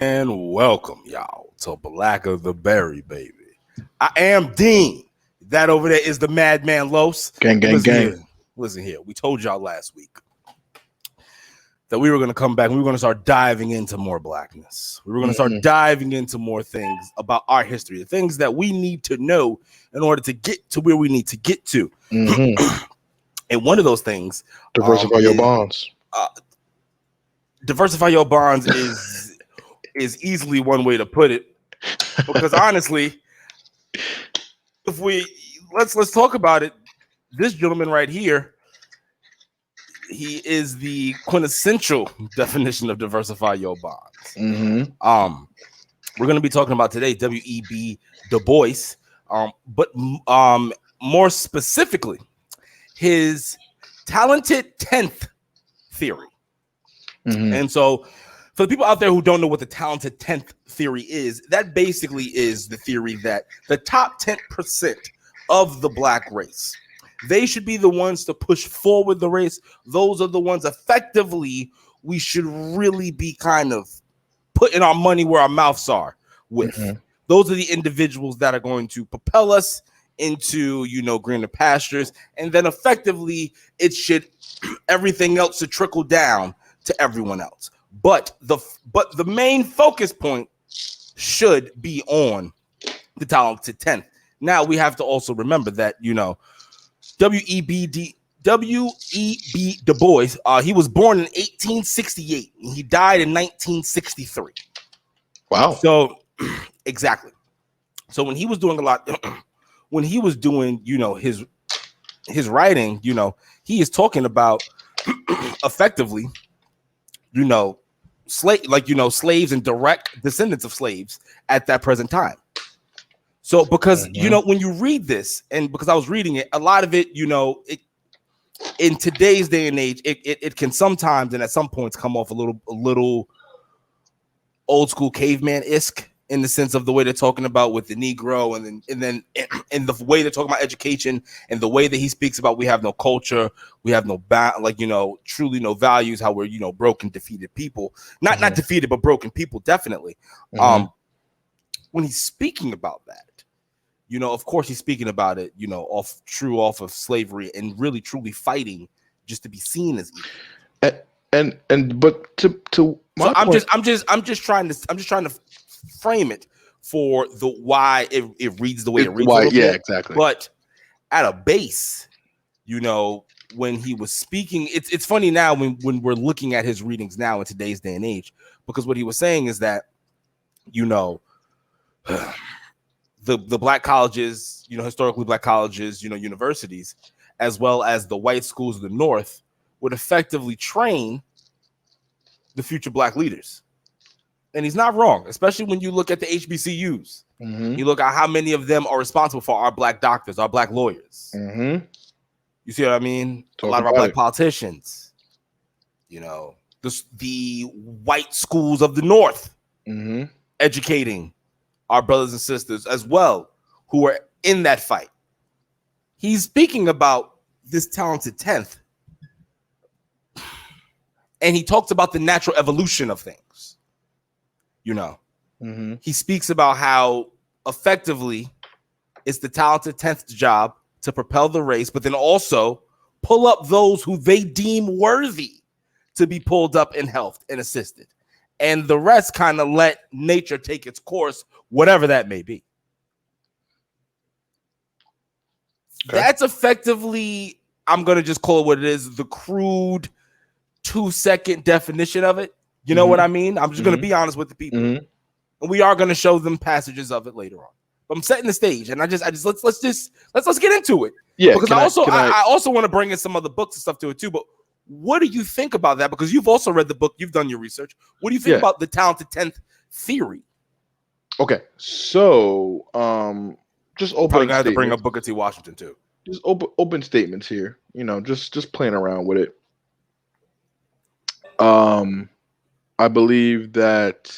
And welcome, y'all, to Black of the Berry, baby. I am Dean. That over there is the Madman Los. Gang, gang, Listen gang. here. Listen here. We told y'all last week that we were going to come back and we were going to start diving into more blackness. We were going to start diving into more things about our history, the things that we need to know in order to get to where we need to get to. And one of those things, Diversify your bonds. Diversify your bonds is easily one way to put it, because honestly, if we let's talk about it, this gentleman right here, he is the quintessential definition of diversify your bonds. We're going to be talking about today W.E.B. Du Bois, but more specifically, his talented 10th theory. And so for the people out there who don't know what the talented 10th theory is, that basically is the theory that the top 10% of the black race, they should be the ones to push forward the race. Those are the ones effectively we should really be kind of putting our money where our mouths are with. Those are the individuals that are going to propel us into, greener pastures. And then effectively it should, everything else should trickle down to everyone else. But the main focus point should be on the talented 10th. Now we have to also remember that, W.E.B. Du Bois, he was born in 1868 and he died in 1963. Wow. So exactly. So when he was doing his writing, he is talking about effectively, slaves and direct descendants of slaves at that present time. So because when you read this, and because I was reading it, a lot of it, in today's day and age, it can sometimes and at some points come off a little old school caveman-esque in the sense of the way they're talking about with the Negro, and then the way they're talking about education and the way that he speaks about we have no culture, we have no truly no values, how we're broken, defeated people, not defeated but broken people, definitely. When he's speaking about that, of course he's speaking about it, off of slavery and really truly fighting just to be seen as evil. But to my point, I'm just trying to frame it for the why it reads the way it reads. Why, yeah, exactly. But at a base, when he was speaking, it's funny now when we're looking at his readings now in today's day and age, because what he was saying is that, the black colleges, historically black colleges, universities, as well as the white schools of the North would effectively train the future black leaders. And he's not wrong, especially when you look at the HBCUs. You look at how many of them are responsible for our black doctors, our black lawyers. You see what I mean? A lot of our black politicians, the white schools of the North, educating our brothers and sisters as well who are in that fight. He's speaking about this talented 10th. And he talks about the natural evolution of things. He speaks about how effectively it's the talented 10th job to propel the race, but then also pull up those who they deem worthy to be pulled up and helped and assisted. And the rest kind of let nature take its course, whatever that may be. Okay. That's effectively, I'm going to just call it what it is, the crude 2-second definition of it. You know what I mean? I'm just going to be honest with the people. And we are going to show them passages of it later on. But I'm setting the stage, and I just let's get into it. Yeah. Because I also want to bring in some other books and stuff to it too. But what do you think about that? Because you've also read the book, you've done your research. What do you think about the talented 10th theory? Okay, so just open. Probably gonna have to bring up Booker T. Washington too. Just open statements here. Just playing around with it. I believe that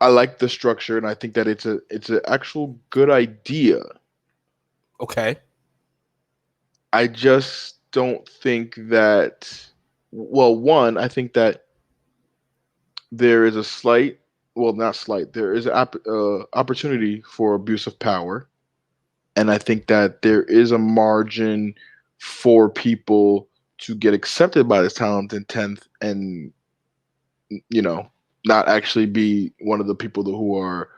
I like the structure, and I think that it's an actual good idea. Okay. I just don't think that well, one, I think that there is a slight, well, not slight, there is an opportunity for abuse of power. And I think that there is a margin for people to get accepted by this talent in 10th and, you know, not actually be one of the people who are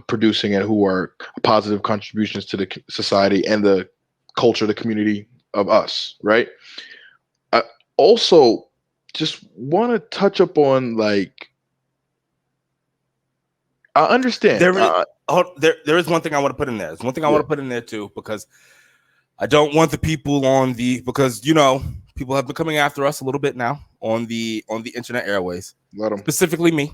producing and who are positive contributions to the society and the culture, the community of us, right? I also just want to touch up on like, I understand. There is there is one thing I want to put in there. There's one thing I want to put in there too, because I don't want the people on the, because people have been coming after us a little bit now on the internet airways. Let them. Specifically me.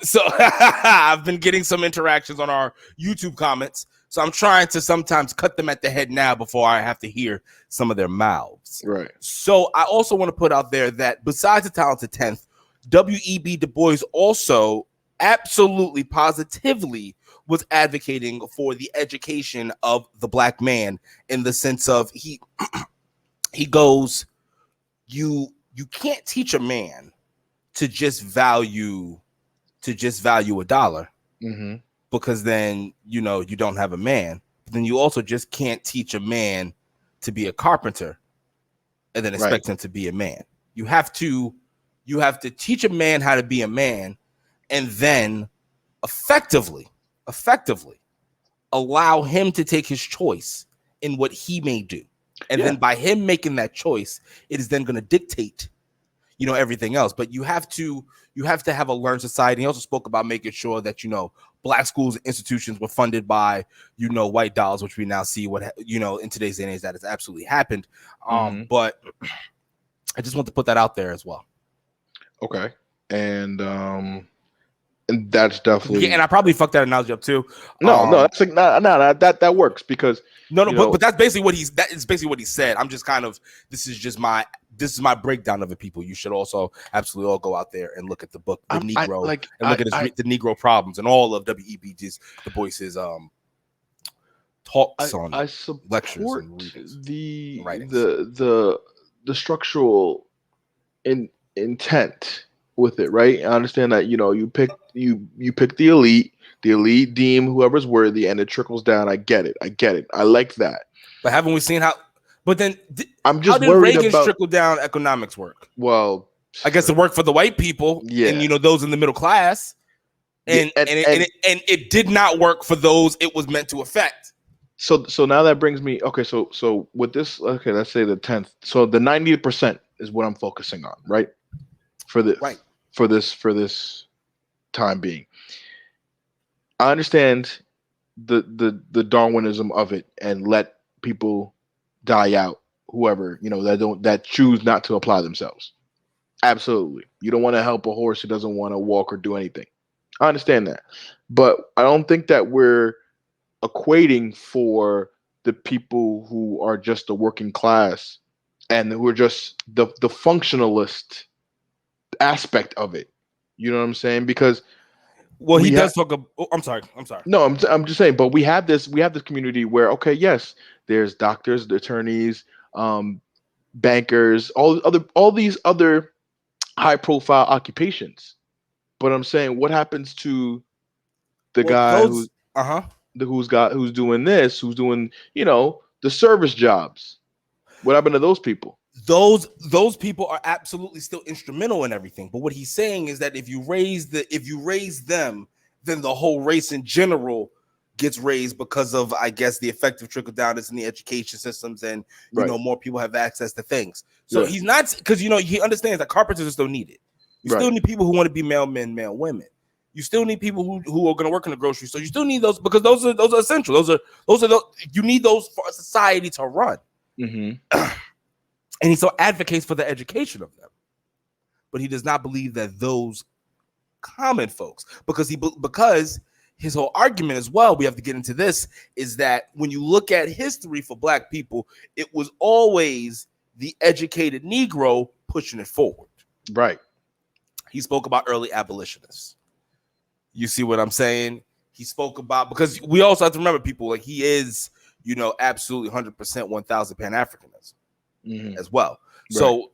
So I've been getting some interactions on our YouTube comments. So I'm trying to sometimes cut them at the head now before I have to hear some of their mouths. Right. So I also want to put out there that besides the talented 10th, W.E.B. Du Bois also absolutely positively was advocating for the education of the black man, in the sense of he goes, you can't teach a man to just value a dollar, because then you don't have a man. But then you also just can't teach a man to be a carpenter and then expect him to be a man. You have to teach a man how to be a man, and then effectively allow him to take his choice in what he may do. And then by him making that choice, it is then going to dictate, everything else. But you have to have a learned society. He also spoke about making sure that, black schools and institutions were funded by, white dollars, which we now see in today's day and age that has absolutely happened. But I just want to put that out there as well. Okay. And that's definitely, and I probably fucked that analogy up too. No, that's like that works, because but that's basically what he said. I'm just kind of, this is my breakdown of it. People, you should also absolutely all go out there and look at the book, The Negro, and look at the Negro Problems and all of W.E.B. Du Bois's talks on lectures and readings, the structural intent with it, right? I understand that you pick the elite deem whoever's worthy, and it trickles down. I get it. I like that. But haven't we seen how? But then I'm just how did worried Reagan's about trickle down economics work? Well, I guess it worked for the white people, and those in the middle class, and it did not work for those it was meant to affect. So now that brings me, okay, so with this, okay, let's say the 10th. So the 90% is what I'm focusing on, right? For this time being. I understand the Darwinism of it, and let people die out, whoever, that choose not to apply themselves. Absolutely. You don't want to help a horse who doesn't want to walk or do anything. I understand that. But I don't think that we're equating for the people who are just the working class and who are just the functionalist aspect of it. You know what I'm saying? Because he does talk about, I'm sorry. No, I'm just saying, but we have this community where, okay, yes, there's doctors, attorneys, bankers, all these other high profile occupations. But I'm saying, what happens to the guy who's doing this, who's doing, the service jobs? What happened to those people? Those people are absolutely still instrumental in everything. But what he's saying is that if you raise them, then the whole race in general gets raised, because of, I guess, the effective trickle down is in the education systems, and more people have access to things. So he's not, because he understands that carpenters are still needed. You still need people who want to be male men, male women. You still need people who are going to work in the grocery store. You still need those, because those are essential. You need those for a society to run. And he so advocates for the education of them, but he does not believe that those common folks, because his whole argument as well, we have to get into this, is that when you look at history for black people, it was always the educated Negro pushing it forward. Right. He spoke about early abolitionists. You see what I'm saying? He spoke about, because we also have to remember, people, like, he is, absolutely 100% 1000 Pan-Africanism as well. Right. So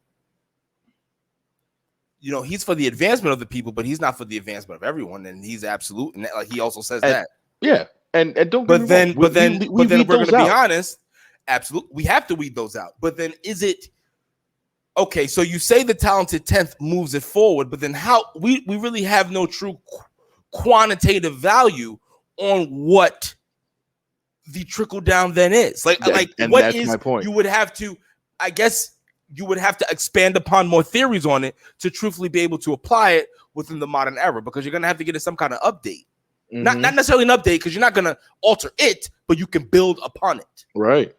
he's for the advancement of the people, but he's not for the advancement of everyone, and he's absolute. And like he also says and, that. Yeah, and don't get me wrong. But then we're going to be out. honest. Absolutely, we have to weed those out. But then is it okay? So you say the talented 10th moves it forward, but then how we really have no true quantitative value on what the trickle down then is. Like and what that's is my point. You would have to, I guess, you would have to expand upon more theories on it to truthfully be able to apply it within the modern era, because you're going to have to get some kind of update. Not necessarily an update, because you're not going to alter it, but you can build upon it. Right.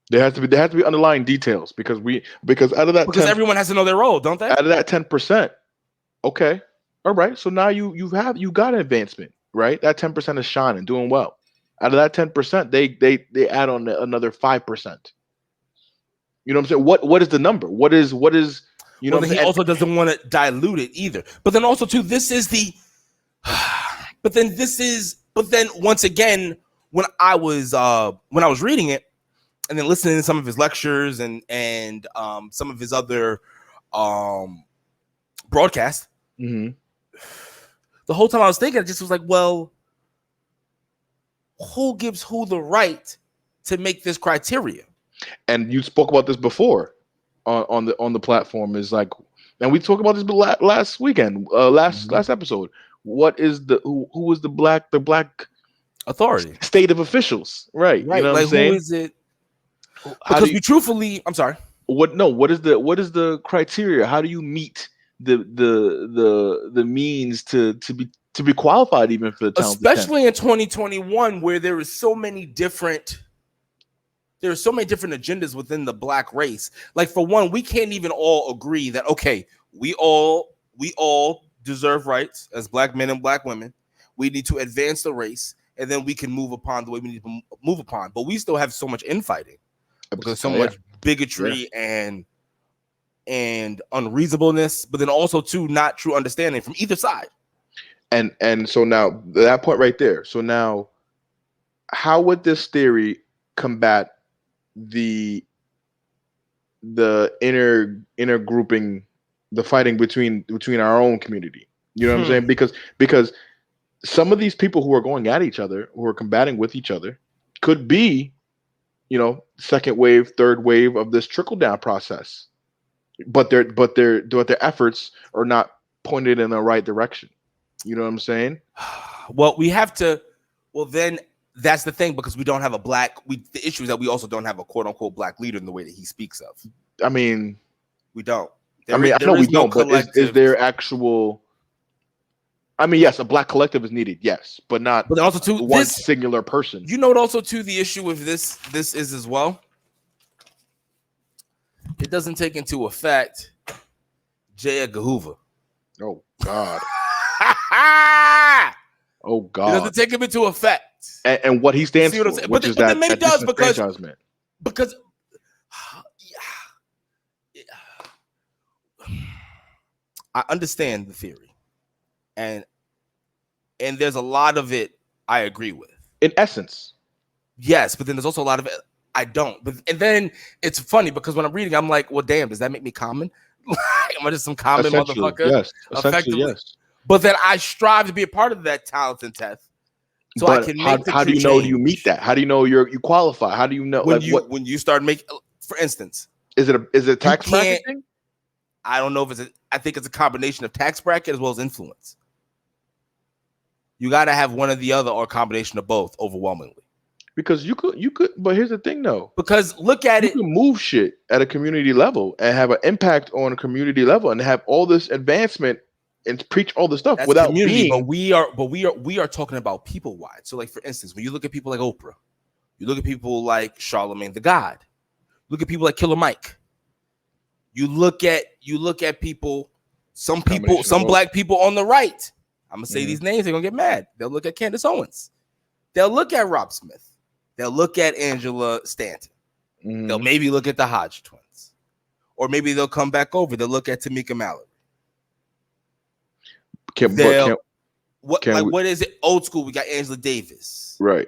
There has to be underlying details because out of that, because 10, everyone has to know their role, don't they? Out of that 10%, okay, all right. So now you got an advancement, right? That 10% is shining, doing well. Out of that 10%, they add on another 5%. You know what I'm saying? What is the number? What is you know? Well, he also doesn't want to dilute it either. But then also too, this is the. But then once again, when I was reading it and then listening to some of his lectures and some of his other broadcasts, the whole time I was thinking, I just was like, well, who gives who the right to make this criteria? And you spoke about this before on the platform. Is like, and we talked about this last weekend, last episode. What is who is the black authority state of officials, right? You know what I'm saying? Who is it? Because we truthfully, I'm sorry. What is the criteria? How do you meet the means to be qualified even for the talented 10th? Especially in 2021, where there is so many different agendas within the black race. Like, for one, we can't even all agree that okay, we all deserve rights as black men and black women. We need to advance the race, and then we can move upon the way we need to move upon. But we still have so much infighting because so much bigotry and unreasonableness, but then also too not true understanding from either side. And so now that point right there. So now, how would this theory combat the inner grouping, the fighting between our own community? You know what I'm saying? Because some of these people who are going at each other, who are combating with each other, could be, second wave, third wave of this trickle down process, but their efforts are not pointed in the right direction. You know what I'm saying? Well, we have to. Well, then that's the thing, because we don't have the issue is that we also don't have a quote unquote black leader in the way that he speaks of. I mean, we don't. I know we don't, but is there actual? I mean, yes, a black collective is needed, yes, but not. But also too, one singular person. You know what? Also, too, the issue with this is as well. It doesn't take into effect J. Edgar Hoover. Oh God. Oh God. It doesn't take him into effect. And what he stands for, which is that maybe does because I understand the theory, and there's a lot of it I agree with. In essence, yes, but then there's also a lot of it I don't. And then it's funny because when I'm reading, I'm like, well, damn, does that make me common? Am I just some common motherfucker? Yes, effectively, yes. But then I strive to be a part of that talented test. So but I can make how do you know? Do you meet that? How do you know you qualify? How do you know when you start making? For instance, is it a tax bracket thing? I don't know if I think it's a combination of tax bracket as well as influence. You got to have one or the other, or a combination of both, overwhelmingly. Because you could, but here's the thing, though. Because look at you can move shit at a community level and have an impact on a community level and have all this advancement and preach all this stuff. That's without being. But we are talking about people wide. So, like, for instance, when you look at people like Oprah, you look at people like Charlemagne the God, look at people like Killer Mike. You look at people, some black people on the right. I'm gonna say these names, they're gonna get mad. They'll look at Candace Owens. They'll look at Rob Smith. They'll look at Angela Stanton. They'll maybe look at the Hodge twins. Or maybe they'll come back over. They'll look at Tamika Mallory. What is it? Old school, we got Angela Davis. Right.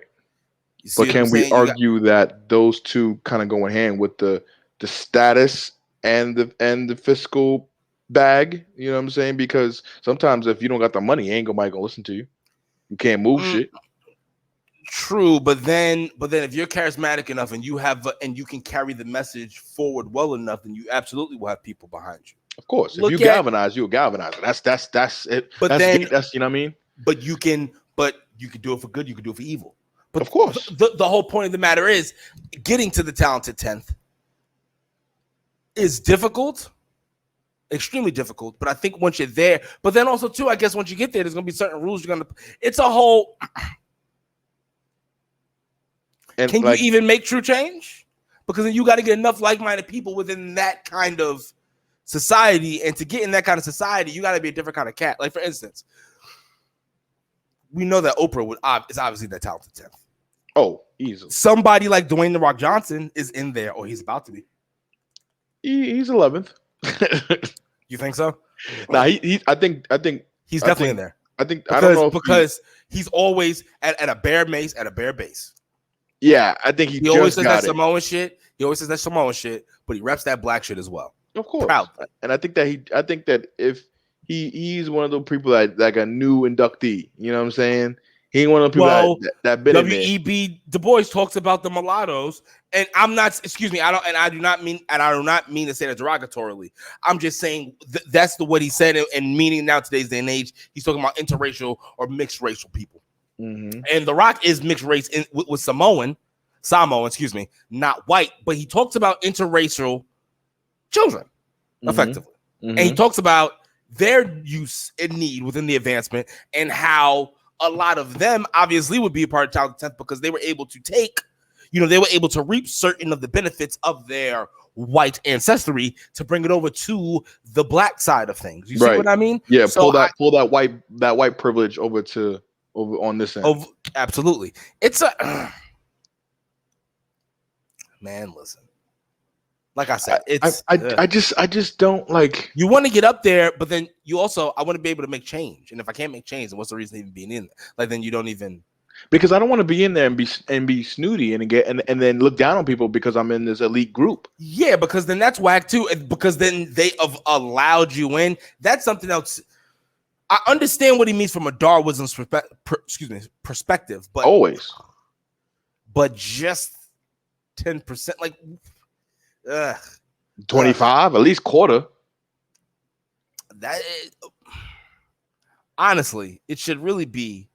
But can we argue that those two kind of go in hand with the status and the fiscal bag. You know what I'm saying? Because sometimes if you don't got the money, ain't nobody gonna listen to you. You can't move shit. True, but then if you're charismatic enough and you have and you can carry the message forward well enough, then you absolutely will have people behind you. Of course, if you galvanize, you'll galvanize. That's it. But that's you know what I mean. But you can do it for good. You can do it for evil. But of course, the whole point of the matter is getting to the talented 10th is difficult, extremely difficult. But I think once you're there, but then also too, I guess once you get there, there's gonna be certain rules you're gonna. It's a whole. And can you even make true change? Because then you got to get enough like-minded people within that kind of society, and to get in that kind of society, you got to be a different kind of cat. Like for instance, we know that Oprah is obviously that talented 10th. Oh, easily. Somebody like Dwayne "The Rock" Johnson is in there, or he's about to be. He's 11th. You think so? Nah, I think he's definitely in there. I think I don't know because he's always at a bare base, at a bare base. Yeah, I think he always says that Samoan shit. He always says that Samoan shit, but he reps that black shit as well. Of course. Proudly. And I think that if he's one of those people that like a new inductee, you know what I'm saying? He ain't one of those people that been W.E.B. Du Bois talks about the mulattoes, and I'm not. Excuse me. I do not mean to say that derogatorily. I'm just saying that's what he said, and meaning now today's day and age, he's talking about interracial or mixed racial people. Mm-hmm. And The Rock is mixed race with Samoan, excuse me, not white, but he talks about interracial children effectively. Mm-hmm. And he talks about their use and need within the advancement and how a lot of them obviously would be a part of Child 10th because they were able to they were able to reap certain of the benefits of their white ancestry to bring it over to the black side of things. You see what I mean? Yeah, so pull that white privilege over on this end. Oh, absolutely. It's a man. Listen, like I said, it's I just don't like. You want to get up there, but then I want to be able to make change. And if I can't make change, then what's the reason even being in there? Like then you don't even. Because I don't want to be in there and be snooty and then look down on people because I'm in this elite group. Yeah, because then that's whack too. Because then they have allowed you in. That's something else. I understand what he means from a Darwinism perspective, but just 10%, like 25, at least quarter. Honestly, it should really be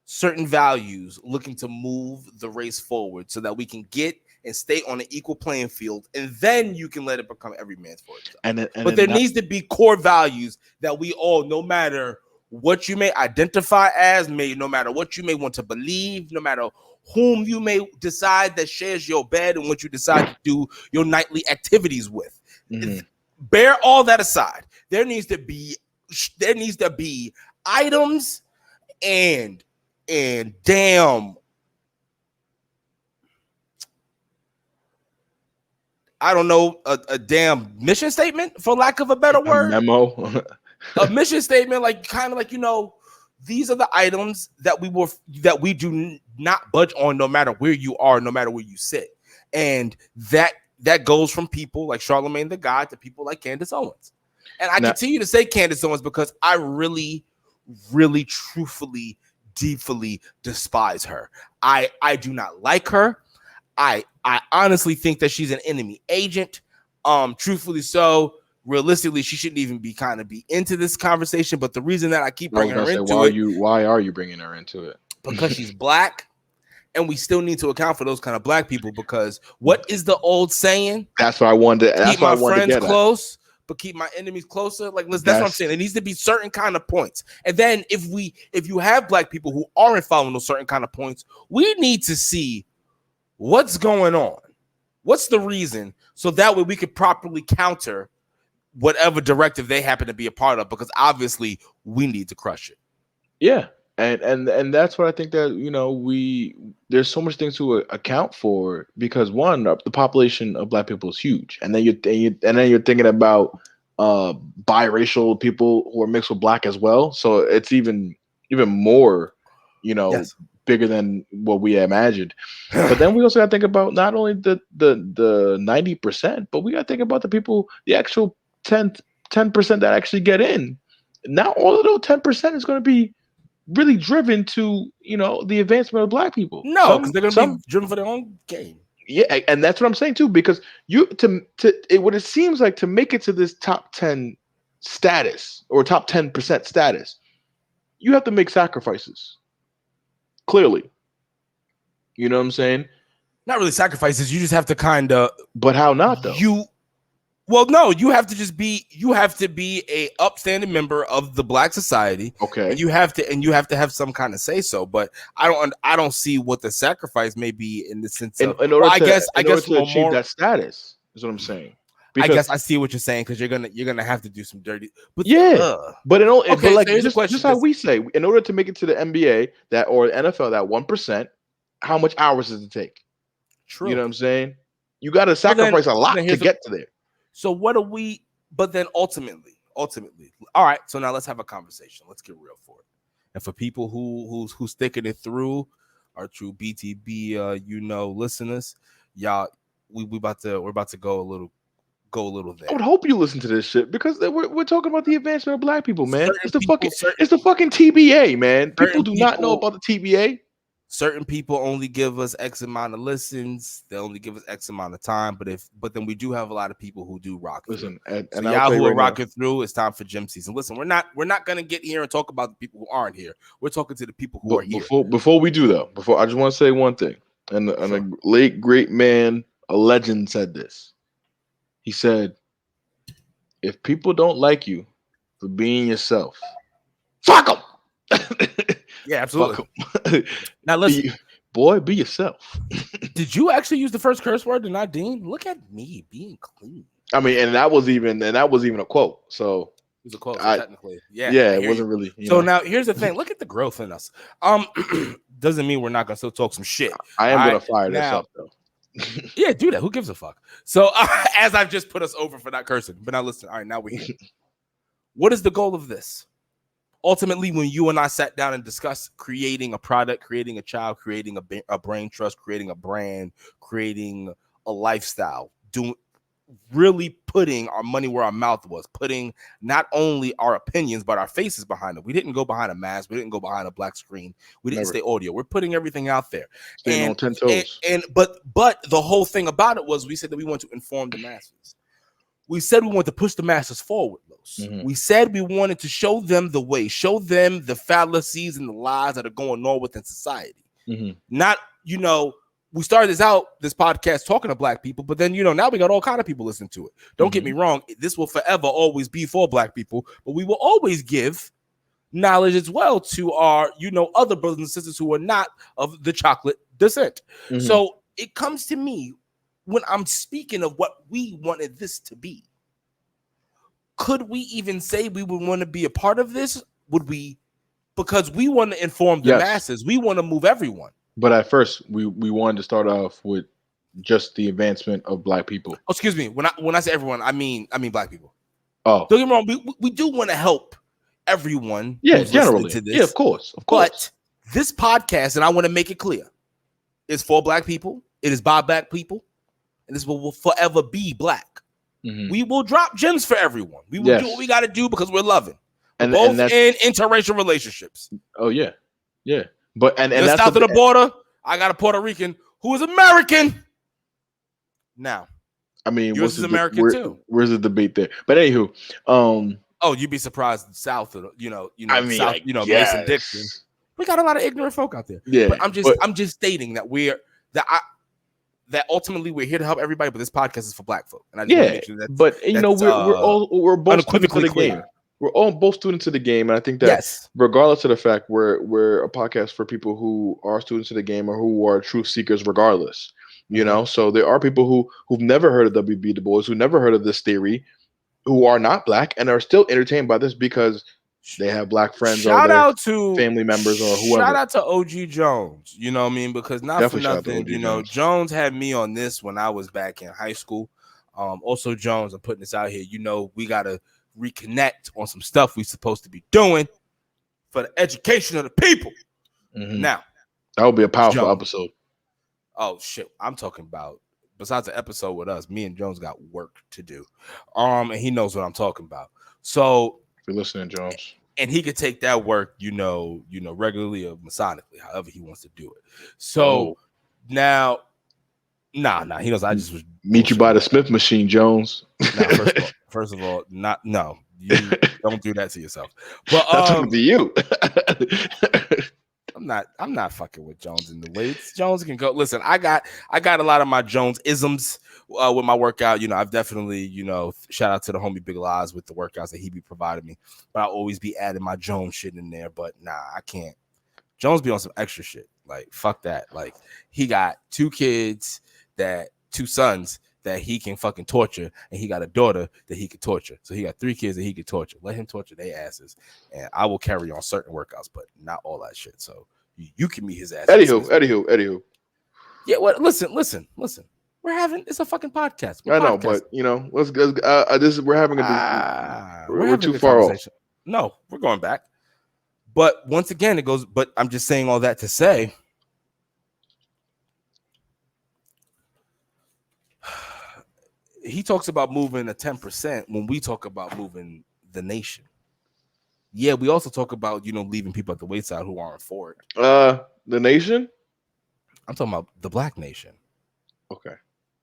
certain values looking to move the race forward so that we can get and stay on an equal playing field, and then you can let it become every man's for itself. But there needs to be core values that we all, no matter what you may identify as, no matter what you may want to believe, no matter whom you may decide that shares your bed and what you decide to do your nightly activities with. Mm-hmm. Bear all that aside. There needs to be items and damn. I don't know, a damn mission statement, for lack of a better word. Memo. A mission statement, like kind of like, these are the items that we do not budge on, no matter where you are, no matter where you sit. And that goes from people like Charlemagne the God to people like Candace Owens. And I continue to say Candace Owens because I really, really, truthfully, deeply despise her. I do not like her. I honestly think that she's an enemy agent. Truthfully so. Realistically, she shouldn't even be into this conversation. But the reason that I keep bringing her into it, why are you bringing her into it? Because she's black, and we still need to account for those kind of black people. Because what is the old saying? That's what I wanted. Keep my friends close, but keep my enemies closer. Like that's what I'm saying. There needs to be certain kind of points, and then if you have black people who aren't following those certain kind of points, we need to see what's going on, what's the reason, so that way we could properly counter whatever directive they happen to be a part of, because obviously we need to crush it. Yeah. And that's what I think that, there's so much things to account for, because one, the population of black people is huge. And then you're thinking about biracial people who are mixed with black as well. So it's even more, yes, bigger than what we imagined. But then we also got to think about not only the 90%, but we got to think about the people, the actual 10th 10% that actually get in. Not all of those 10% is going to be really driven to, the advancement of black people. No, because they're going to be driven for their own game. Yeah, and that's what I'm saying too. Because what it seems like to make it to this top 10 status or top 10% status, you have to make sacrifices. Clearly, you know what I'm saying? Not really sacrifices. You just have to kind of. But how not though? No, you have to just be. You have to be a upstanding member of the black society. Okay. And you have to have some kind of say so. But I don't see what the sacrifice may be in the sense of. In order to achieve more, that status is what I'm saying. Because I guess I see what you're saying because you're gonna have to do some dirty. But just how we say, in order to make it to the NBA or NFL, that 1%, how much hours does it take? True. You know what I'm saying? You got to sacrifice a lot to get to there. So what do we? But then ultimately, all right. So now let's have a conversation. Let's get real for it. And for people who's sticking it through, our true BTB, listeners, y'all, we're about to go a little there. I would hope you listen to this shit because we're talking about the advancement of black people, man. It's the fucking TBA, man. People do not know about the TBA. Certain people only give us X amount of listens. They only give us X amount of time. But then we do have a lot of people who do rock. Listen, and y'all who are rocking through, it's time for gym season. Listen, we're not gonna get here and talk about the people who aren't here. We're talking to the people who are here. Before we do though, I just want to say one thing. And a late great man, a legend, said this. He said, "If people don't like you for being yourself, fuck them." Yeah, absolutely. Now listen, be yourself. Did you actually use the first curse word and not Dean? Look at me being clean. I mean, and that was even a quote. So it was a quote, technically. Yeah, it wasn't really. Now here's the thing. Look at the growth in us. Doesn't mean we're not gonna still talk some shit. I am gonna fire this up though. Yeah, do that. Who gives a fuck? So as I've just put us over for not cursing, but now listen. All right, now we're here. What is the goal of this? Ultimately, when you and I sat down and discussed creating a product, creating a child, creating a brain trust, creating a brand, creating a lifestyle, really putting our money where our mouth was, putting not only our opinions, but our faces behind it. We didn't go behind a mask. We didn't go behind a black screen. We didn't stay audio. We're putting everything out there. Staying on 10 toes. But the whole thing about it was we said that we want to inform the masses. We said we wanted to push the masses forward, Los. Mm-hmm. We said we wanted to show them the way, show them the fallacies and the lies that are going on within society. Mm-hmm. Not, we started this podcast talking to black people, but then, now we got all kind of people listening to it. Don't get me wrong. This will forever always be for black people, but we will always give knowledge as well to our, other brothers and sisters who are not of the chocolate descent. Mm-hmm. So it comes to me when I'm speaking of what we wanted this to be. Could we even say we would want to be a part of this? Would we? Because we want to inform the masses. We want to move everyone. But at first, we wanted to start off with just the advancement of black people. Oh, excuse me. When I say everyone, I mean black people. Oh, don't get me wrong. We do want to help everyone. Yeah, generally. To this. Yeah, of course. But this podcast, and I want to make it clear, is for black people. It is by black people, and this will forever be black. Mm-hmm. We will drop gems for everyone. We will do what we got to do because we're loving. And both in interracial relationships. Oh yeah, yeah. But and that's south of the border. I got a Puerto Rican who is American. Now, I mean, yours is American too. Where's the debate there? But anywho, you'd be surprised south of I mean, south, Mason Dixon. We got a lot of ignorant folk out there. Yeah, but I'm just stating that that ultimately we're here to help everybody, but this podcast is for black folk. And I just want to make sure we're both students of the game. We're all both students of the game, and I think that regardless of the fact we're a podcast for people who are students of the game or who are truth seekers, regardless. So there are people who've never heard of W.E.B. Du Bois, who never heard of this theory, who are not black and are still entertained by this because they have black friends or family members or whoever. Shout out to OG Jones, you know what I mean? Because not Definitely for nothing, Jones had me on this when I was back in high school. Also, Jones, I'm putting this out here. We got to reconnect on some stuff we're supposed to be doing for the education of the people. Mm-hmm. Now, that would be a powerful episode. Oh, shit. I'm talking about, besides the episode with us, me and Jones got work to do. And he knows what I'm talking about. So if you're listening, Jones, and he could take that work, regularly or masonically, however he wants to do it. So now, nah, he knows I just was meet you by the Smith machine, Jones. Nah, first of all, no, you don't do that to yourself. But I'm talking to you. I'm not fucking with Jones in the weights. Jones can go. Listen, I got a lot of my Jones isms with my workout. I've definitely, shout out to the homie Big Lies with the workouts that he be providing me. But I always be adding my Jones shit in there. But nah, I can't. Jones be on some extra shit. Like, fuck that. Like, he got two sons that he can fucking torture, and he got a daughter that he could torture. So he got 3 kids that he could torture. Let him torture their asses, and I will carry on certain workouts, but not all that shit. So you can meet his ass. Anywho. Yeah, well, listen. It's a fucking podcast. I know, but let's go. We're having we're too far off. No, we're going back. But once again, it goes. But I'm just saying all that to say, he talks about moving a 10% when we talk about moving the nation. Yeah, we also talk about, leaving people at the wayside who aren't for it. The nation? I'm talking about the black nation. Okay.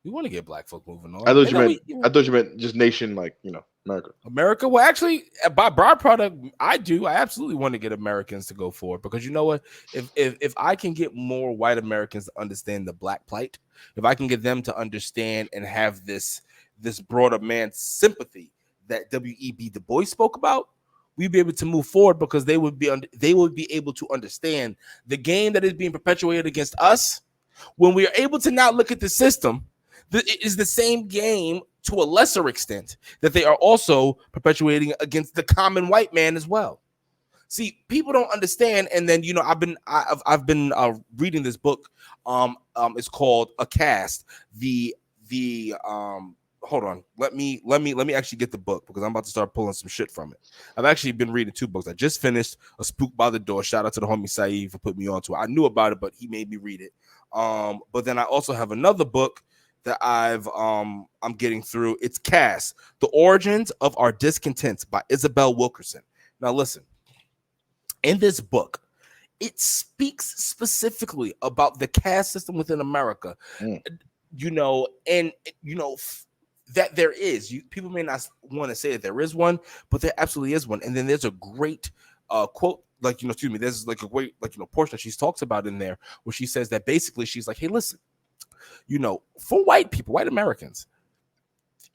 We want to get black folk moving on. I thought you meant just nation, like, America. America? Well, actually, by byproduct, I absolutely want to get Americans to go for it, because you know what? If I can get more white Americans to understand the black plight, if I can get them to understand and have this broader man's sympathy that W.E.B. Du Bois spoke about, we'd be able to move forward, because they would be able to understand the game that is being perpetuated against us. When we are able to now look at the system, it is the same game to a lesser extent that they are also perpetuating against the common white man as well. See, people don't understand. And then, I've been reading this book. It's called A Cast. Hold on. Let me actually get the book, because I'm about to start pulling some shit from it. I've actually been reading 2 books. I just finished A Spook by the Door. Shout out to the homie Saeed for putting me onto it. I knew about it, but he made me read it. But then I also have another book that I'm getting through. It's Caste: The Origins of Our Discontent by Isabel Wilkerson. Now listen, in this book, it speaks specifically about the caste system within America. That there is. People may not want to say that there is one, but there absolutely is one. And then there's a great quote, there's like a great, portion that she talks about in there, where she says that basically she's like, hey, listen, for white people, white Americans,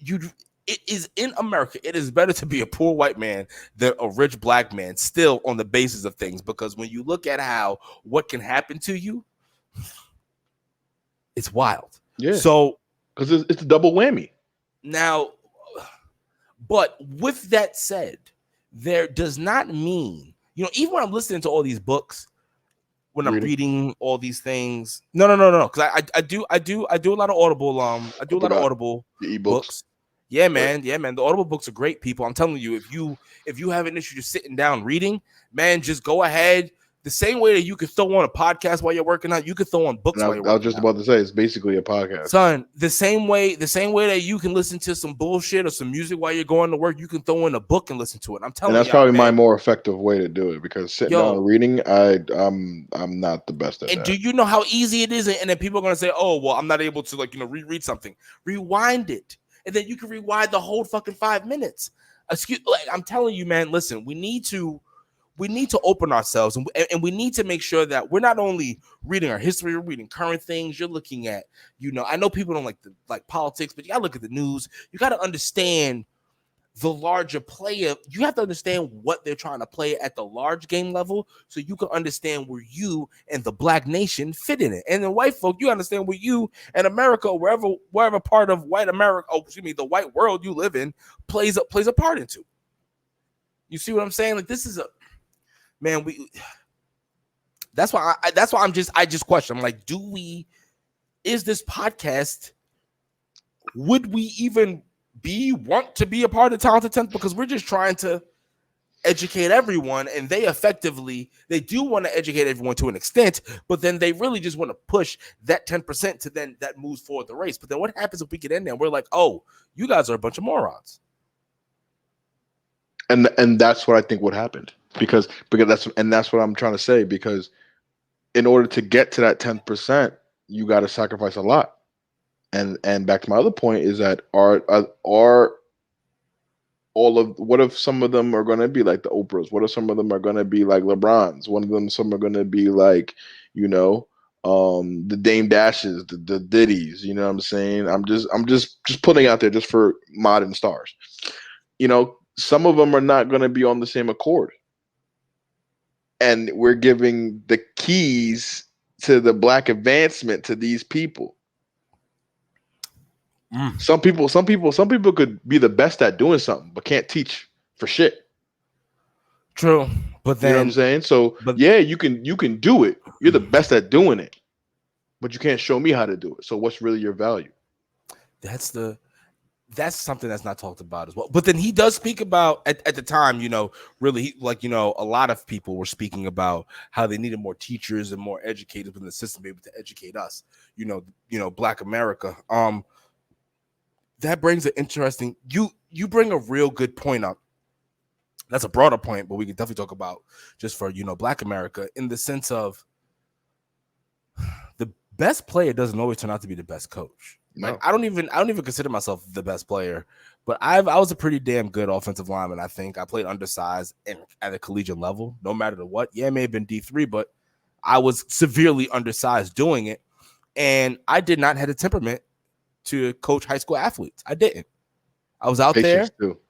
it is in America, it is better to be a poor white man than a rich black man, still, on the basis of things. Because when you look at what can happen to you, it's wild. Yeah. So, because it's a double whammy. Now, but with that said, there does not mean, even when I'm listening to all these books, when I'm reading all these things, no, because I do a lot of Audible. I do a lot of Audible books. Yeah, man. Yeah, man. The Audible books are great, people. I'm telling you, if you have an issue just sitting down reading, man, just go ahead. The same way that you can throw on a podcast while you're working out, you can throw on books while you're working out. I was just about to say, it's basically a podcast. Son, the same way that you can listen to some bullshit or some music while you're going to work, you can throw in a book and listen to it. I'm telling you. And that's probably my more effective way to do it, because sitting down and reading, I'm not the best at that. And do you know how easy it is? And then people are going to say, oh, well, I'm not able to reread something. Rewind it. And then you can rewind the whole fucking 5 minutes. I'm telling you, man, listen, we need to open ourselves, and we need to make sure that we're not only reading our history, we're reading current things. You're looking at, I know people don't like politics, but you gotta look at the news. You got to understand the larger player. You have to understand what they're trying to play at the large game level, so you can understand where you and the black nation fit in it. And then white folk, you understand where you and America, or wherever part of white America, the white world you live in, plays a part into. You see what I'm saying? Like, this is man, that's why I just question. I'm like, is this podcast, would we even want to be a part of Talented 10th? Because we're just trying to educate everyone, and they do want to educate everyone to an extent, but then they really just want to push that 10% to then that moves forward the race. But then what happens if we get in there and we're like, oh, you guys are a bunch of morons? And that's what I think would happen because that's what I'm trying to say, because in order to get to that 10%, you got to sacrifice a lot. And back to my other point is that are all of what if some of them are going to be like the Oprahs? What if some of them are going to be like LeBrons? One of them, some are going to be like, the Dame Dashes, the Diddies. You know what I'm saying? I'm just putting out there just for modern stars. Some of them are not going to be on the same accord, and we're giving the keys to the black advancement to these people. Some people could be the best at doing something, but can't teach for shit. True, but then you know what I'm saying. So yeah, you can do it. You're the best at doing it, but you can't show me how to do it. So what's really your value? That's something that's not talked about as well. But then he does speak about at the time, really a lot of people were speaking about how they needed more teachers and more educators within the system to be able to educate us, Black America. That brings an interesting, you bring a real good point up. That's a broader point, but we can definitely talk about just for, Black America, in the sense of the best player doesn't always turn out to be the best coach. No. Like I don't even consider myself the best player, but I was a pretty damn good offensive lineman. I think I played undersized at a collegiate level, no matter what. Yeah, it may have been D3, but I was severely undersized doing it, and I did not have the temperament to coach high school athletes. I didn't. I was out Patience there. Too.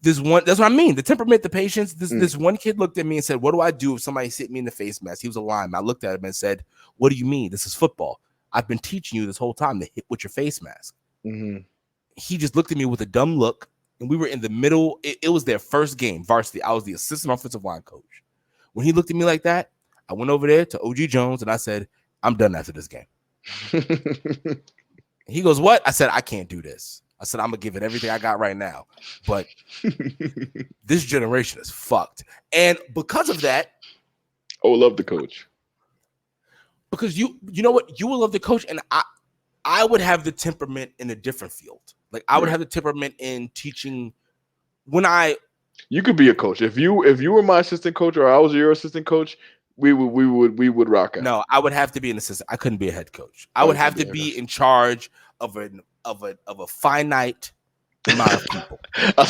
That's what I mean. The temperament, the patience. This one kid looked at me and said, "What do I do if somebody hit me in the face mask?" He was a lineman. I looked at him and said, "What do you mean? This is football. I've been teaching you this whole time to hit with your face mask." Mm-hmm. He just looked at me with a dumb look, and we were in the middle. It was their first game, varsity. I was the assistant offensive line coach. When he looked at me like that, I went over there to OG Jones and I said, "I'm done after this game." He goes, "What?" I said, "I can't do this." I said, "I'm going to give it everything I got right now. But this generation is fucked." And because of that. I would love the coach. Because you know what? You will love the coach. And I would have the temperament in a different field. Like I would have the temperament in teaching you could be a coach. If you were my assistant coach or I was your assistant coach, we would rock out. No, I would have to be an assistant. I couldn't be a head coach. I would have to be in charge of a finite amount of people. I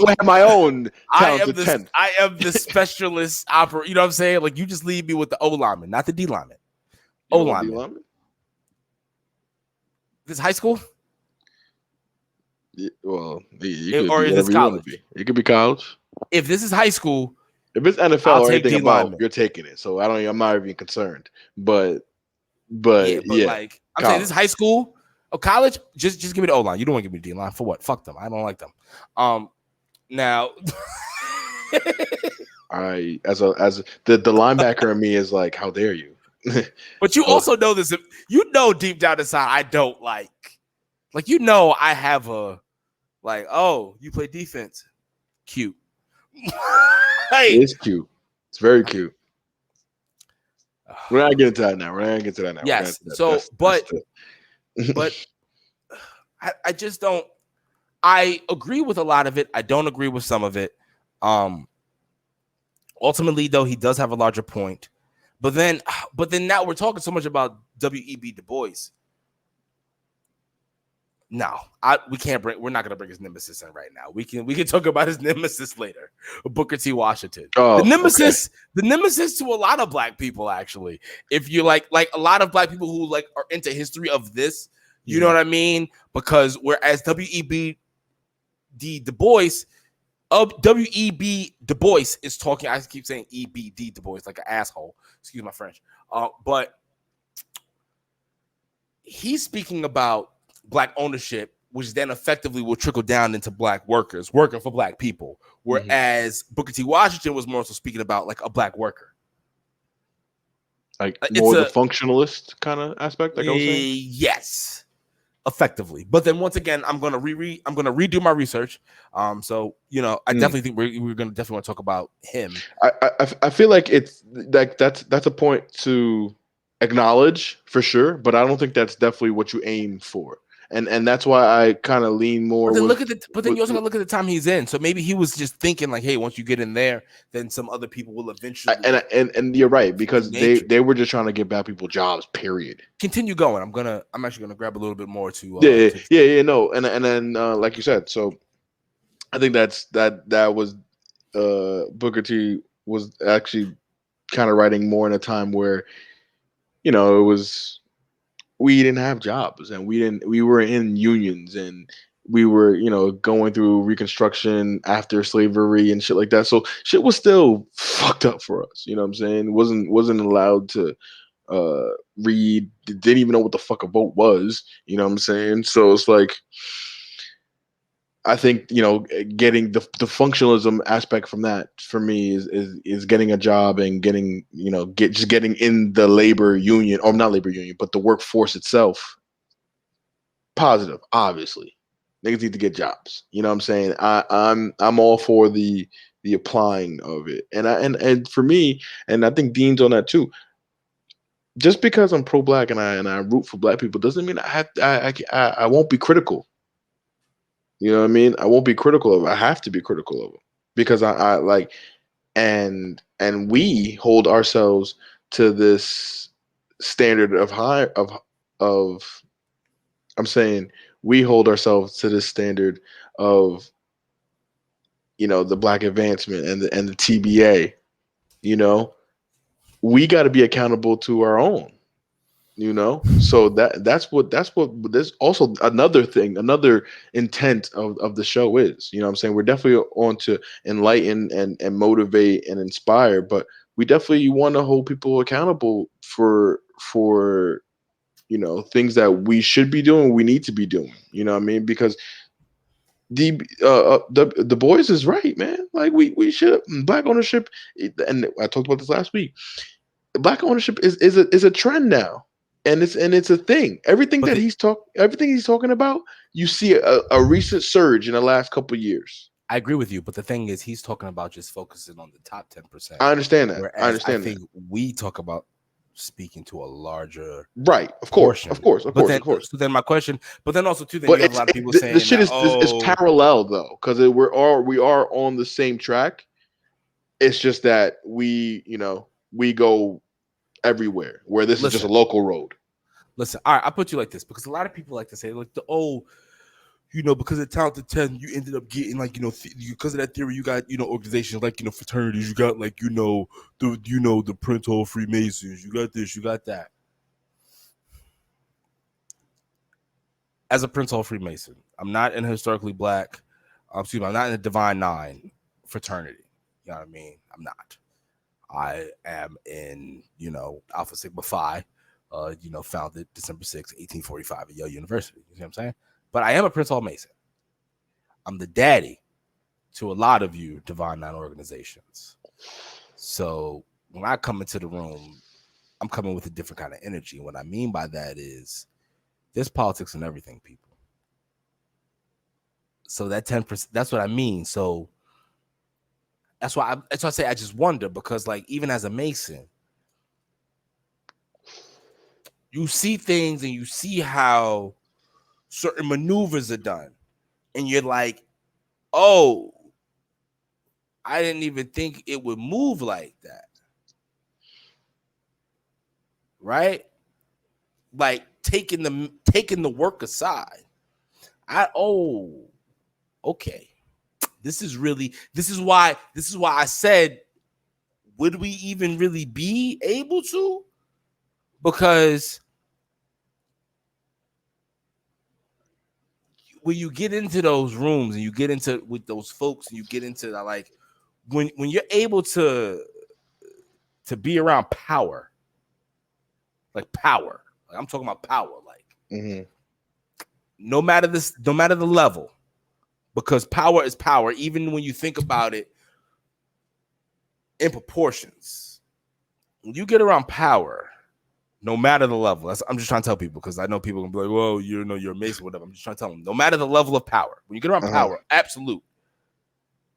have my own talented 10. I am the specialist operator. You know what I'm saying? Like you just leave me with the O lineman, not the D lineman. O lineman. This high school? Yeah, well, or is this college? It could be college. If this is high school, if it's NFL or anything above, you're taking it. So I'm not even concerned. But like I'm saying, this is high school or college. Just give me the O line. You don't want to give me the D line for what? Fuck them. I don't like them. Now, as the linebacker in me is like, how dare you? But you also know this. Deep down inside, I don't like I have a you play defense, cute. It is cute. It's very cute. We're not getting to that now. Yes. But I just don't. I agree with a lot of it. I don't agree with some of it. Ultimately, though, he does have a larger point. But then now we're talking so much about W.E.B. Du Bois. No, we're not gonna bring his nemesis in right now. We can talk about his nemesis later, Booker T. Washington. The nemesis to a lot of black people, actually. If you like a lot of black people who are into history of this, you know what I mean? Because whereas W.E.B. Du Bois is talking. I keep saying E.B.D. Du Bois like an asshole. Excuse my French. But he's speaking about black ownership, which then effectively will trickle down into black workers working for black people. Whereas Booker T. Washington was more so speaking about a black worker. More the functionalist kind of aspect, like I was saying? Yes. Effectively. But then once again, I'm gonna redo my research. I definitely think we're gonna definitely want to talk about him. I feel like it's like that's a point to acknowledge for sure, but I don't think that's definitely what you aim for. and that's why I kind of lean more. But then you also got to look at the time he's in. So maybe he was just thinking like, hey, once you get in there, then some other people will eventually. And you're right, because they were just trying to give black people jobs. Period. Continue going. I'm actually gonna grab a little bit more to. No, and then like you said, so I think that was Booker T was actually kind of writing more in a time where, it was, we didn't have jobs, and we were in unions, and we were, going through Reconstruction after slavery and shit like that. So shit was still fucked up for us. You know what I'm saying? Wasn't allowed to read, didn't even know what the fuck a vote was. You know what I'm saying? So it's like, I think, getting the functionalism aspect from that for me is getting a job and getting, just getting in the labor union, or not labor union, but the workforce itself. Positive, obviously. Niggas need to get jobs. You know what I'm saying? I'm all for the applying of it. And for me, and I think Dean's on that too. Just because I'm pro black and I root for black people doesn't mean I won't be critical. You know what I mean? I won't be critical of it. I have to be critical of it, because I like, and we hold ourselves to this standard of I'm saying we hold ourselves to this standard of, the black advancement and the TBA. We got to be accountable to our own. So that's what there's also another thing, another intent of the show is. You know what I'm saying? We're definitely on to enlighten and motivate and inspire, but we definitely want to hold people accountable for things that we should be doing, we need to be doing. You know what I mean? Because the Bois is right, man. Like we should, black ownership, and I talked about this last week. Black ownership is a trend now, and it's a thing. Everything he's talking about, you see a recent surge in the last couple of years. I agree with you, but the thing is, he's talking about just focusing on the top 10%. I understand that. Whereas I think we talk about speaking to a larger portion. Of course. So then my question, but then also too, then you have a lot of people saying the shit is parallel though, because we are on the same track. It's just that we go everywhere, where this is just a local road. Listen, all right, I'll put you like this, because a lot of people like to say, like, because of talented 10, you ended up getting, like, because of that theory, you got, organizations like, fraternities, you got, like, the Prince Hall Freemasons, you got this, you got that. As a Prince Hall Freemason, I'm not in a historically black, I'm not in a Divine Nine fraternity. You know what I mean? I'm not. I am in, Alpha Sigma Phi, founded December 6, 1845 at Yale University. You see what I'm saying? But I am a Prince Hall Mason. I'm the daddy to a lot of you Divine Nine organizations. So when I come into the room, I'm coming with a different kind of energy. What I mean by that is there's politics in everything, people. So that 10%, that's what I mean. So that's why I say I just wonder, because, like, even as a Mason, you see things and you see how certain maneuvers are done, and you're like, oh, I didn't even think it would move like that. Right? Like taking the work aside. Okay. This is why I said, would we even really be able to? Because when you get into those rooms and you get into with those folks and you get into that, like, when you're able to be around power, like I'm talking about power, like, no matter the level, because power is power, even when you think about it in proportions. When you get around power, no matter the level, I'm just trying to tell people, because I know people can be like, well, you're a Mason, whatever. I'm just trying to tell them, no matter the level of power, when you get around power, absolute,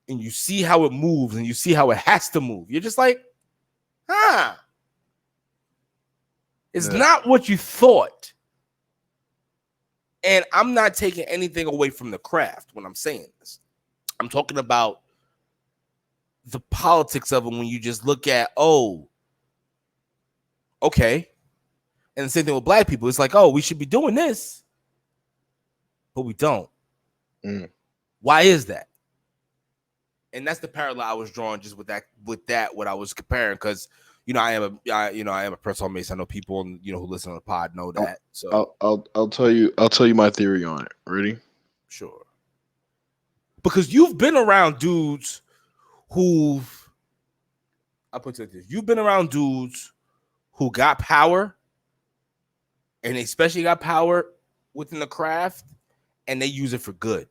and you see how it moves and you see how it has to move, you're just like, it's not what you thought. And I'm not taking anything away from the craft when I'm saying this. I'm talking about the politics of it when you just look at, oh, okay. And the same thing with black people. It's like, oh, we should be doing this, but we don't. Why is that? And that's the parallel I was drawing just with that what I was comparing, because I am a personal mason. I know people who listen to the pod know that. So I'll tell you my theory on it. Ready? Sure. Because you've been around dudes you've been around dudes who got power, and they especially got power within the craft, and they use it for good.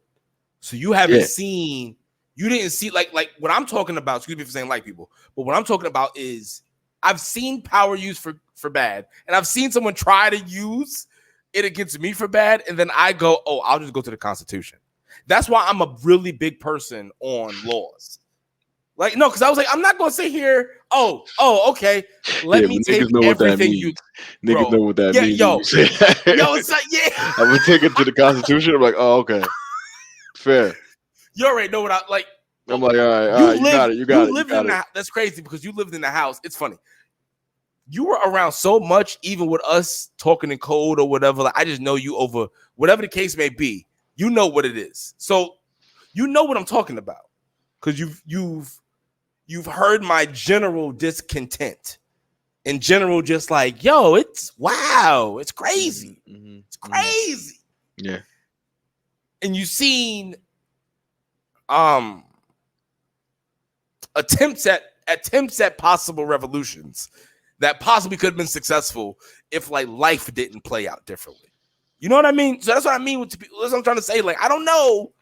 So you haven't seen, you didn't see like what I'm talking about. Excuse me for saying like people, but what I'm talking about is I've seen power used for bad, and I've seen someone try to use it against me for bad, and then I go, oh, I'll just go to the Constitution. That's why I'm a really big person on laws. Like, no, because I was like, I'm not going to sit here. Oh, okay. Let me take everything you. Niggas know what that means. Yo, it's like, yeah. I'm going to take it to the Constitution. I'm like, oh, okay. Fair. You already know what I like. I'm like, all right, you got it. That's crazy because you lived in the house. It's funny. You were around so much, even with us talking in code or whatever. Like, I just know you over whatever the case may be. You know what it is. So you know what I'm talking about. Because you've heard my general discontent. In general, just like, yo, it's crazy. Mm-hmm. It's crazy. Yeah. And you've seen attempts at possible revolutions that possibly could have been successful if like life didn't play out differently. You know what I mean? So that's what I mean with people. That's what I'm trying to say. Like, I don't know.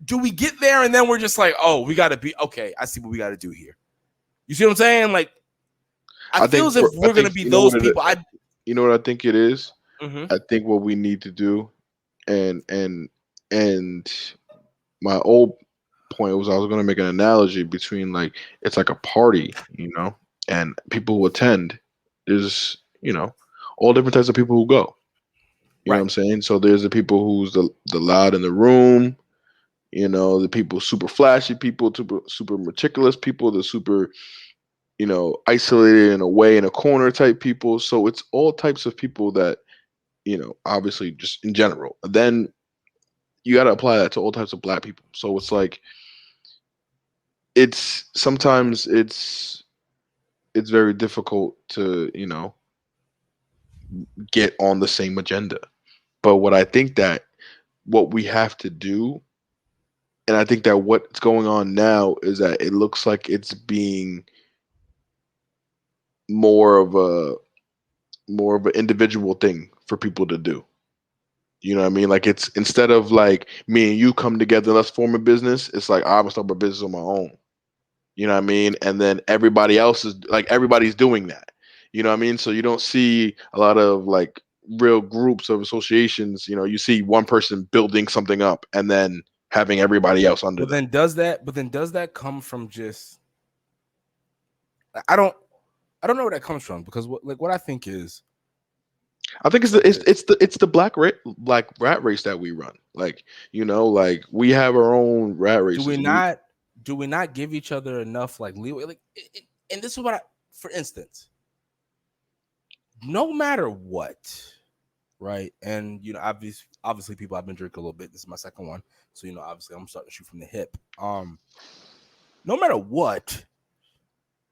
Do we get there and then we're just like, oh, we got to be okay. I see what we got to do here. You see what I'm saying? Like, I feel as if we're going to be those people. You know what I think it is? Mm-hmm. I think what we need to do, and my old point was I was going to make an analogy between like it's like a party, and people who attend. There's all different types of people who go. You know what I'm saying? So there's the people who's the loud in the room. The people super flashy people, super meticulous people, the super isolated in a way in a corner type people. So it's all types of people that obviously just in general. Then you got to apply that to all types of black people. So it's like sometimes it's very difficult to get on the same agenda. But what I think that what we have to do, and I think that what's going on now is that it looks like it's being more of an individual thing for people to do. You know what I mean? Like it's instead of like me and you come together, let's form a business. It's like I'm gonna start a business on my own. You know what I mean? And then everybody else is like everybody's doing that. You know what I mean? So you don't see a lot of like real groups of associations. You see one person building something up and then having everybody else under. But then does that come from just? I don't know where that comes from, because what I think is, I think it's the black rat race that we run. Like like we have our own rat race. Do we not give each other enough like leeway? Like, and this is what for instance, no matter what, right? And obviously, people, I've been drinking a little bit. This is my second one, so obviously, I'm starting to shoot from the hip. No matter what,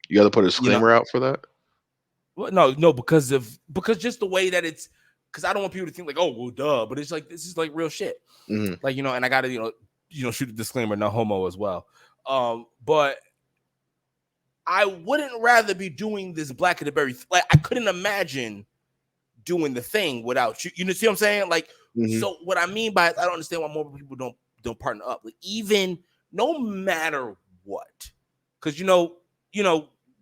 you got to put a disclaimer out for that. Well, no, because just the way that it's, because I don't want people to think like, oh, well, duh, but it's like this is like real shit, like and I gotta shoot a disclaimer, no homo as well. But I wouldn't rather be doing this Black of the Berry. Like, I couldn't imagine doing the thing without you. You see what I'm saying? Like, so what I mean by it, I don't understand why more people don't partner up. Like, even no matter what, because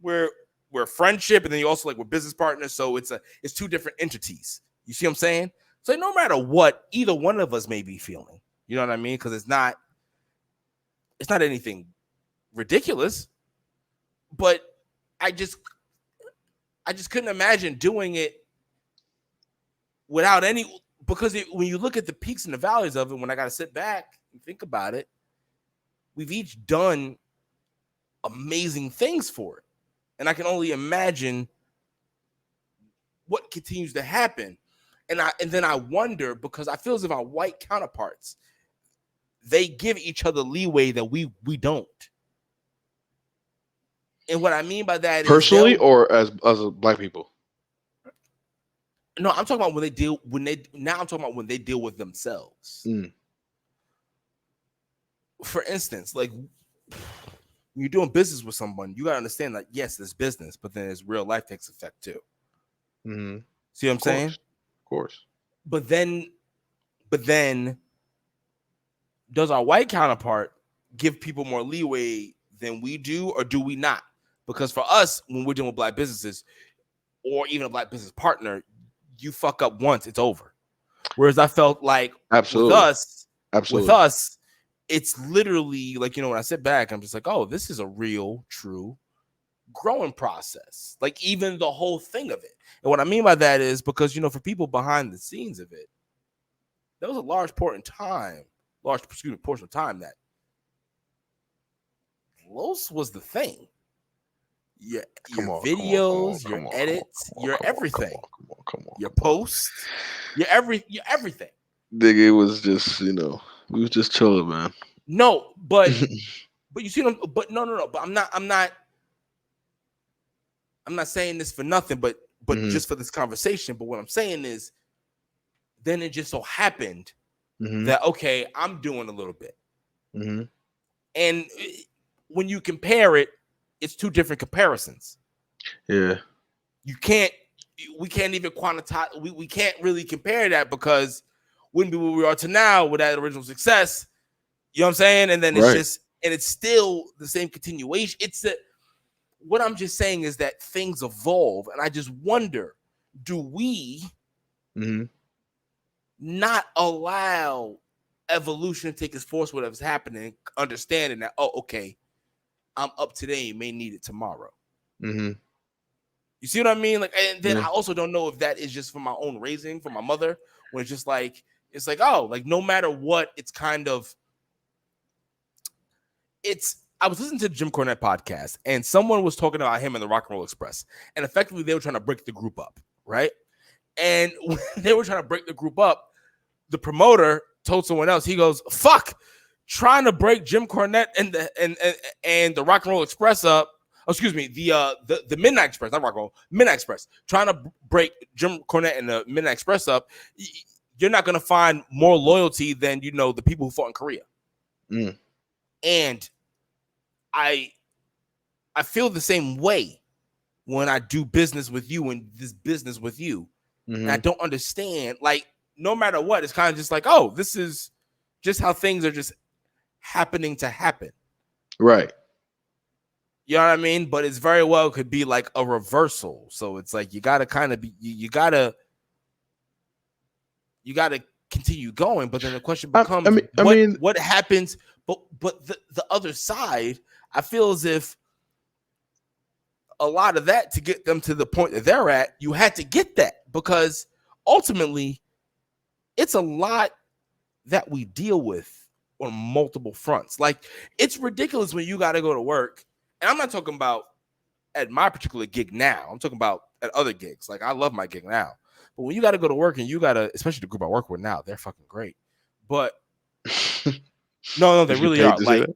we're friendship, and then you also like we're business partners. So it's two different entities. You see what I'm saying? So no matter what either one of us may be feeling, you know what I mean? Because it's not anything ridiculous, but I just couldn't imagine doing it without any, because when you look at the peaks and the valleys of it, when I got to sit back and think about it, we've each done amazing things for it. And I can only imagine what continues to happen. And then I wonder, because I feel as if our white counterparts, they give each other leeway that we don't. And what I mean by that is personally or as black people. No, I'm talking about when I'm talking about when they deal with themselves. For instance, like when you're doing business with someone, you gotta understand that yes, there's business, but then there's real life takes effect too. See what I'm saying? Of course. But then does our white counterpart give people more leeway than we do, or do we not? Because for us, when we're dealing with black businesses or even a black business partner, you fuck up once, it's over. Whereas I felt like with us, it's literally like, when I sit back, I'm just like, oh, this is a real, true growing process. Like even the whole thing of it. And what I mean by that is because, for people behind the scenes of it, there was a large portion of time that Los was the thing. Your videos, your edits, your everything. Come on. Your posts, your everything. Nigga, it was just, we was just chilling, man. No, but you see them, but no. But I'm not saying this for nothing, but just for this conversation. But what I'm saying is, then it just so happened that okay, I'm doing a little bit, and when you compare it, it's two different comparisons. Yeah, we can't even quantize. We can't really compare that because wouldn't be where we are to now with that original success. You know what I'm saying? And then it's still the same continuation. What I'm just saying is that things evolve, and I just wonder, do we not allow evolution to take its course, whatever's happening, understanding that, oh, okay, I'm up today, may need it tomorrow. You see what I mean? Like, and then I also don't know if that is just from my own raising, from my mother, when it's just like, oh, like no matter what, it's kind of, I was listening to the Jim Cornette podcast, and someone was talking about him in the Rock and Roll Express, and effectively they were trying to break the group up, right? And when they were trying to break the group up, the promoter told someone else, he goes, "Fuck, trying to break Jim Cornette and the Rock and Roll Express up." Oh, excuse me, the Midnight Express, not Rock and Roll, Midnight Express. Trying to break Jim Cornette and the Midnight Express up, you're not gonna find more loyalty than the people who fought in Korea. And I feel the same way when I do business with you and this business with you. And I don't understand, like, no matter what, it's kind of just like, oh, this is just how things are just happening to happen. Right. You know what I mean? But it's very well could be like a reversal. So it's like you gotta kind of be you gotta continue going. But then the question becomes what happens? But the other side, I feel as if a lot of that to get them to the point that they're at, you had to get that, because ultimately it's a lot that we deal with on multiple fronts. Like, it's ridiculous when you got to go to work, and I'm not talking about at my particular gig now, I'm talking about at other gigs. Like, I love my gig now, but when you got to go to work and you got to, especially the group I work with now, they're fucking great. But no, they really are. Like,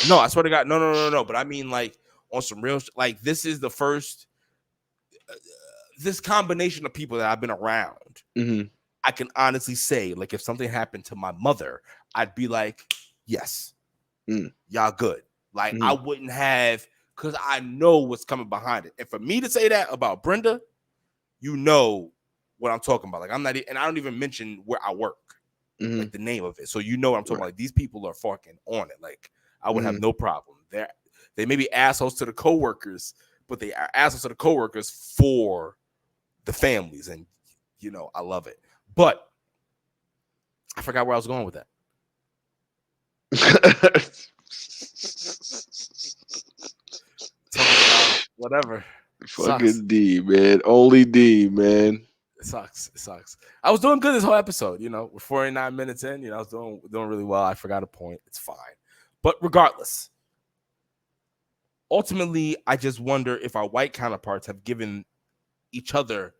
no, I swear to God, no. But I mean, like, on some real, like, this is the first, this combination of people that I've been around. I can honestly say, like, if something happened to my mother, I'd be like, yes, y'all good. Like, I wouldn't have, because I know what's coming behind it. And for me to say that about Brenda, you know what I'm talking about. Like, I'm not, and I don't even mention where I work, like the name of it. So you know what I'm talking about. Like, these people are fucking on it. Like, I would have no problem. They may be assholes to the coworkers, but they are assholes to the coworkers for the families. And, I love it. But I forgot where I was going with that. Whatever. Fucking D, man. Only D, man. It sucks. I was doing good this whole episode. We're 49 minutes in. I was doing really well. I forgot a point. It's fine. But regardless, ultimately, I just wonder if our white counterparts have given each other,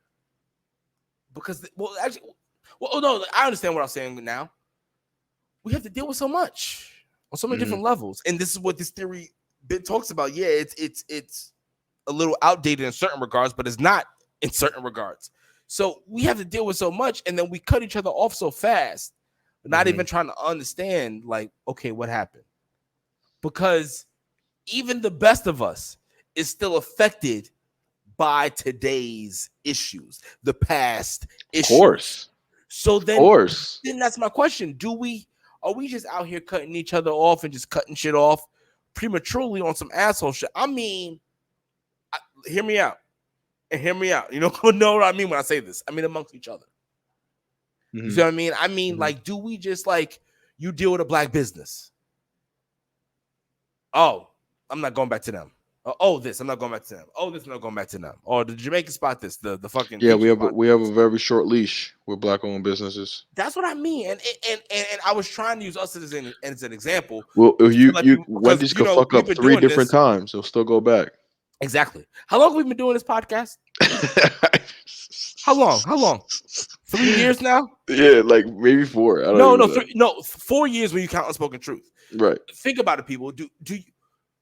because, no, I understand what I'm saying now. We have to deal with so much on so many different levels, and this is what this theory bit talks about. Yeah, it's a little outdated in certain regards, but it's not in certain regards. So we have to deal with so much, and then we cut each other off so fast, not even trying to understand, like, okay, what happened? Because even the best of us is still affected by today's issues, the past issues. Of course. So then that's my question. Are we just out here cutting each other off and just cutting shit off prematurely on some asshole shit? I mean, hear me out. And hear me out. You know what I mean when I say this? I mean amongst each other. You see what I mean? I mean, like, do we just, like, you deal with a black business? Oh, I'm not going back to them. I'm not going back to them. Oh, this, I'm not going back to them. Or the Jamaican spot this, the fucking we have a very short leash with black-owned businesses. That's what I mean, and I was trying to use us as an example. Well, Wendy's could fuck up 3 different times; it'll still go back. Exactly. How long have we been doing this podcast? How long? 3 years now? Yeah, like maybe 4. I don't know. 4 years when you count Unspoken Truth. Right. Think about it, people. Do you?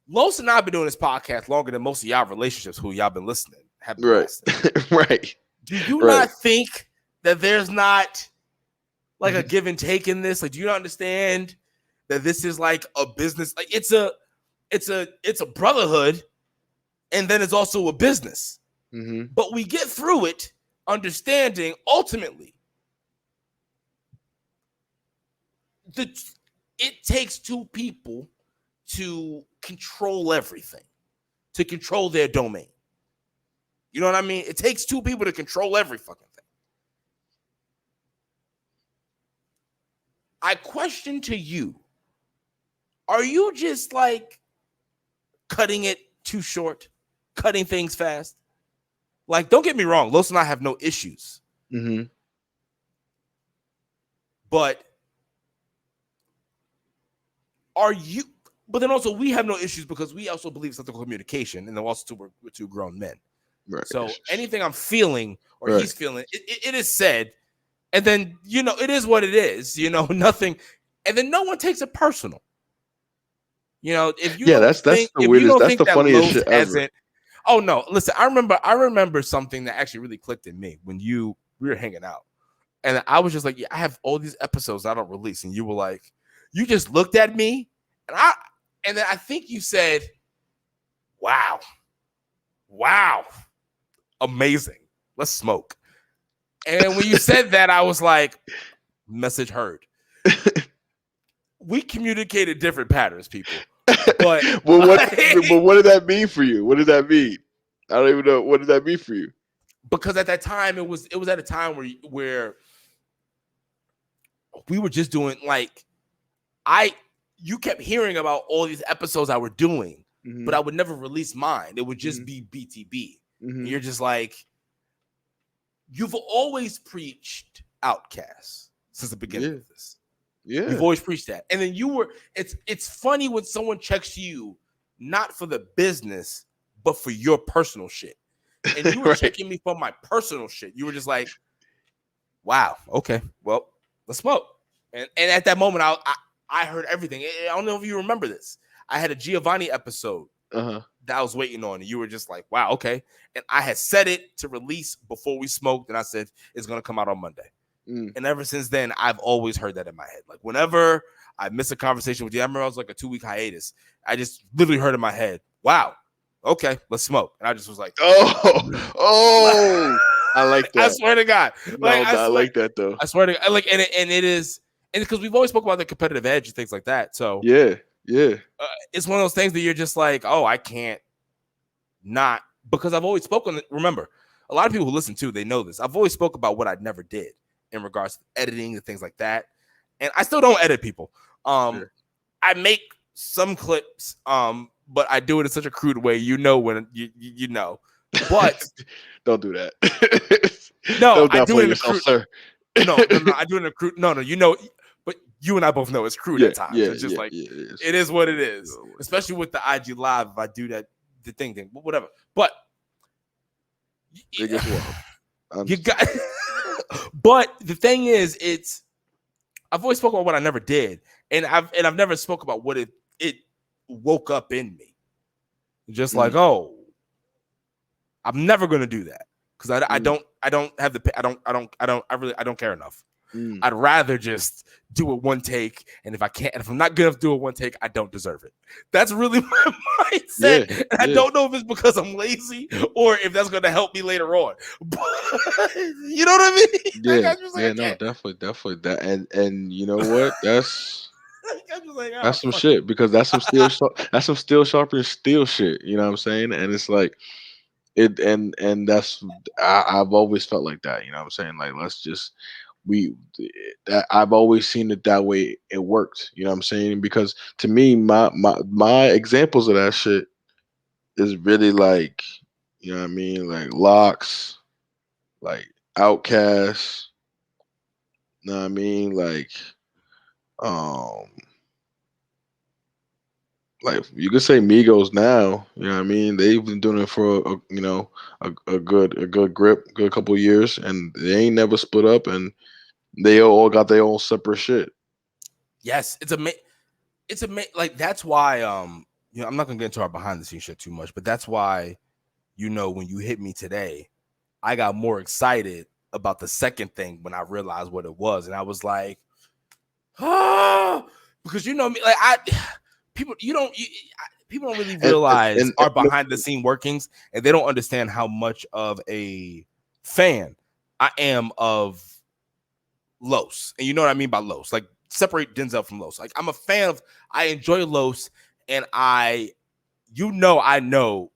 Los and I have been doing this podcast longer than most of y'all relationships who y'all been listening. Have been right. Right. Do you not think that there's not like a give and take in this? Like, do you not understand that this is like a business? Like, it's a brotherhood, and then it's also a business. But we get through it understanding ultimately it takes 2 people to control everything, to control their domain. You know what I mean? It takes 2 people to control every fucking thing. I question to you, are you just like cutting it too short, cutting things fast? Like, don't get me wrong, Los and I have no issues. But then also we have no issues because we also believe it's ethical communication, and then also we're 2 grown men. Right. So anything I'm feeling or he's feeling, it is said, and then it is what it is. Nothing, and then no one takes it personal. If you that's the weirdest, that's the funniest shit ever. Oh no! Listen, I remember something that actually really clicked in me when we were hanging out, and I was just like, "Yeah, I have all these episodes I don't release," and you were like, "You just looked at me," and then I think you said, "Wow, amazing, let's smoke." And when you said that, I was like, "Message heard." We communicated different patterns, people. But what did that mean for you? What did that mean? I don't even know. What did that mean for you? Because at that time, it was at a time where we were just doing like you kept hearing about all these episodes I were doing, but I would never release mine. It would just be BTB. And you're just like, you've always preached Outcasts since the beginning of this. Yeah, you've always preached that, and then it's funny when someone checks you not for the business but for your personal shit, and you were checking me for my personal shit. You were just like, "Wow, okay, well, let's smoke." And at that moment, I heard everything. I don't know if you remember this. I had a Giovanni episode that I was waiting on, and you were just like, "Wow, okay." And I had set it to release before we smoked, and I said it's gonna come out on Monday. And ever since then, I've always heard that in my head. Like, whenever I miss a conversation with you, I remember I was like a 2-week hiatus. I just literally heard in my head, "Wow, okay, let's smoke." And I just was like, "Oh, I like that." I swear to God, I like that though. I swear to God, like, and it is, and because we've always spoke about the competitive edge and things like that. So yeah, it's one of those things that you're just like, "Oh, I can't not," because I've always spoken. Remember, a lot of people who listen to, they know this. I've always spoke about what I never did in regards to editing and things like that. And I still don't edit people. Sure. I make some clips, but I do it in such a crude way. When you know. But don't do that. No, I do it in a crude, sir. No, I do it in a crude. No, but you and I both know it's crude at times. It's just like it is what it is. Especially with the IG Live, if I do that, the thing, but whatever. But it gets wild. You got. But the thing is, I've always spoken about what I never did, and I've never spoke about what it woke up in me. Just like, oh, I'm never gonna do that because I don't have the I don't care enough. I'd rather just do it one take, and if I'm not good enough to do it one take, I don't deserve it. That's really my mindset. And I don't know if it's because I'm lazy or if that's going to help me later on. But, you know what I mean? No, definitely that. And you know what? That's that's some shit because that's some steel sharper steel shit. You know what I'm saying? And it's like it, and that's I've always felt like that. You know what I'm saying? Like let's just. I've always seen it that way. It worked, you know what I'm saying? Because to me, my examples of that shit is really like, you know what I mean, like Locks, like Outkast, you know what I mean, um, like you could say Migos now, you know what I mean. They've been doing it for a good good couple of years, and they ain't never split up, and they all got their own separate shit. Yes, it's like that's why I'm not gonna get into our behind the scenes shit too much, but that's why when you hit me today, I got more excited about the second thing when I realized what it was, and I was like, because me, like people don't really realize our behind the scene workings, and they don't understand how much of a fan I am of Los, and you know what I mean by Los. Like separate Denzel from Los. Like I'm a fan of. I enjoy Los, and I know.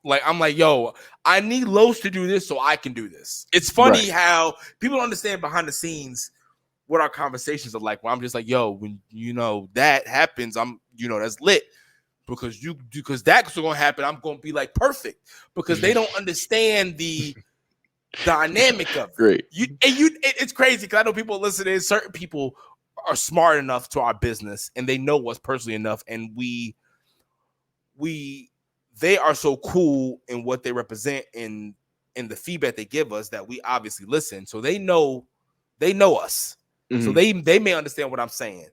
Like I'm like, yo, I need Los to do this so I can do this. It's funny how people don't understand behind the scenes what our conversations are like. Where I'm just like, yo, when that happens, I'm that's lit because that's gonna happen. I'm gonna be like perfect because they don't understand the dynamic of it. Great. It's crazy because I know people listening. Certain people are smart enough to our business and they know us personally enough, and they are so cool in what they represent in the feedback they give us that we obviously listen. So they know us. Mm-hmm. So they may understand what I'm saying.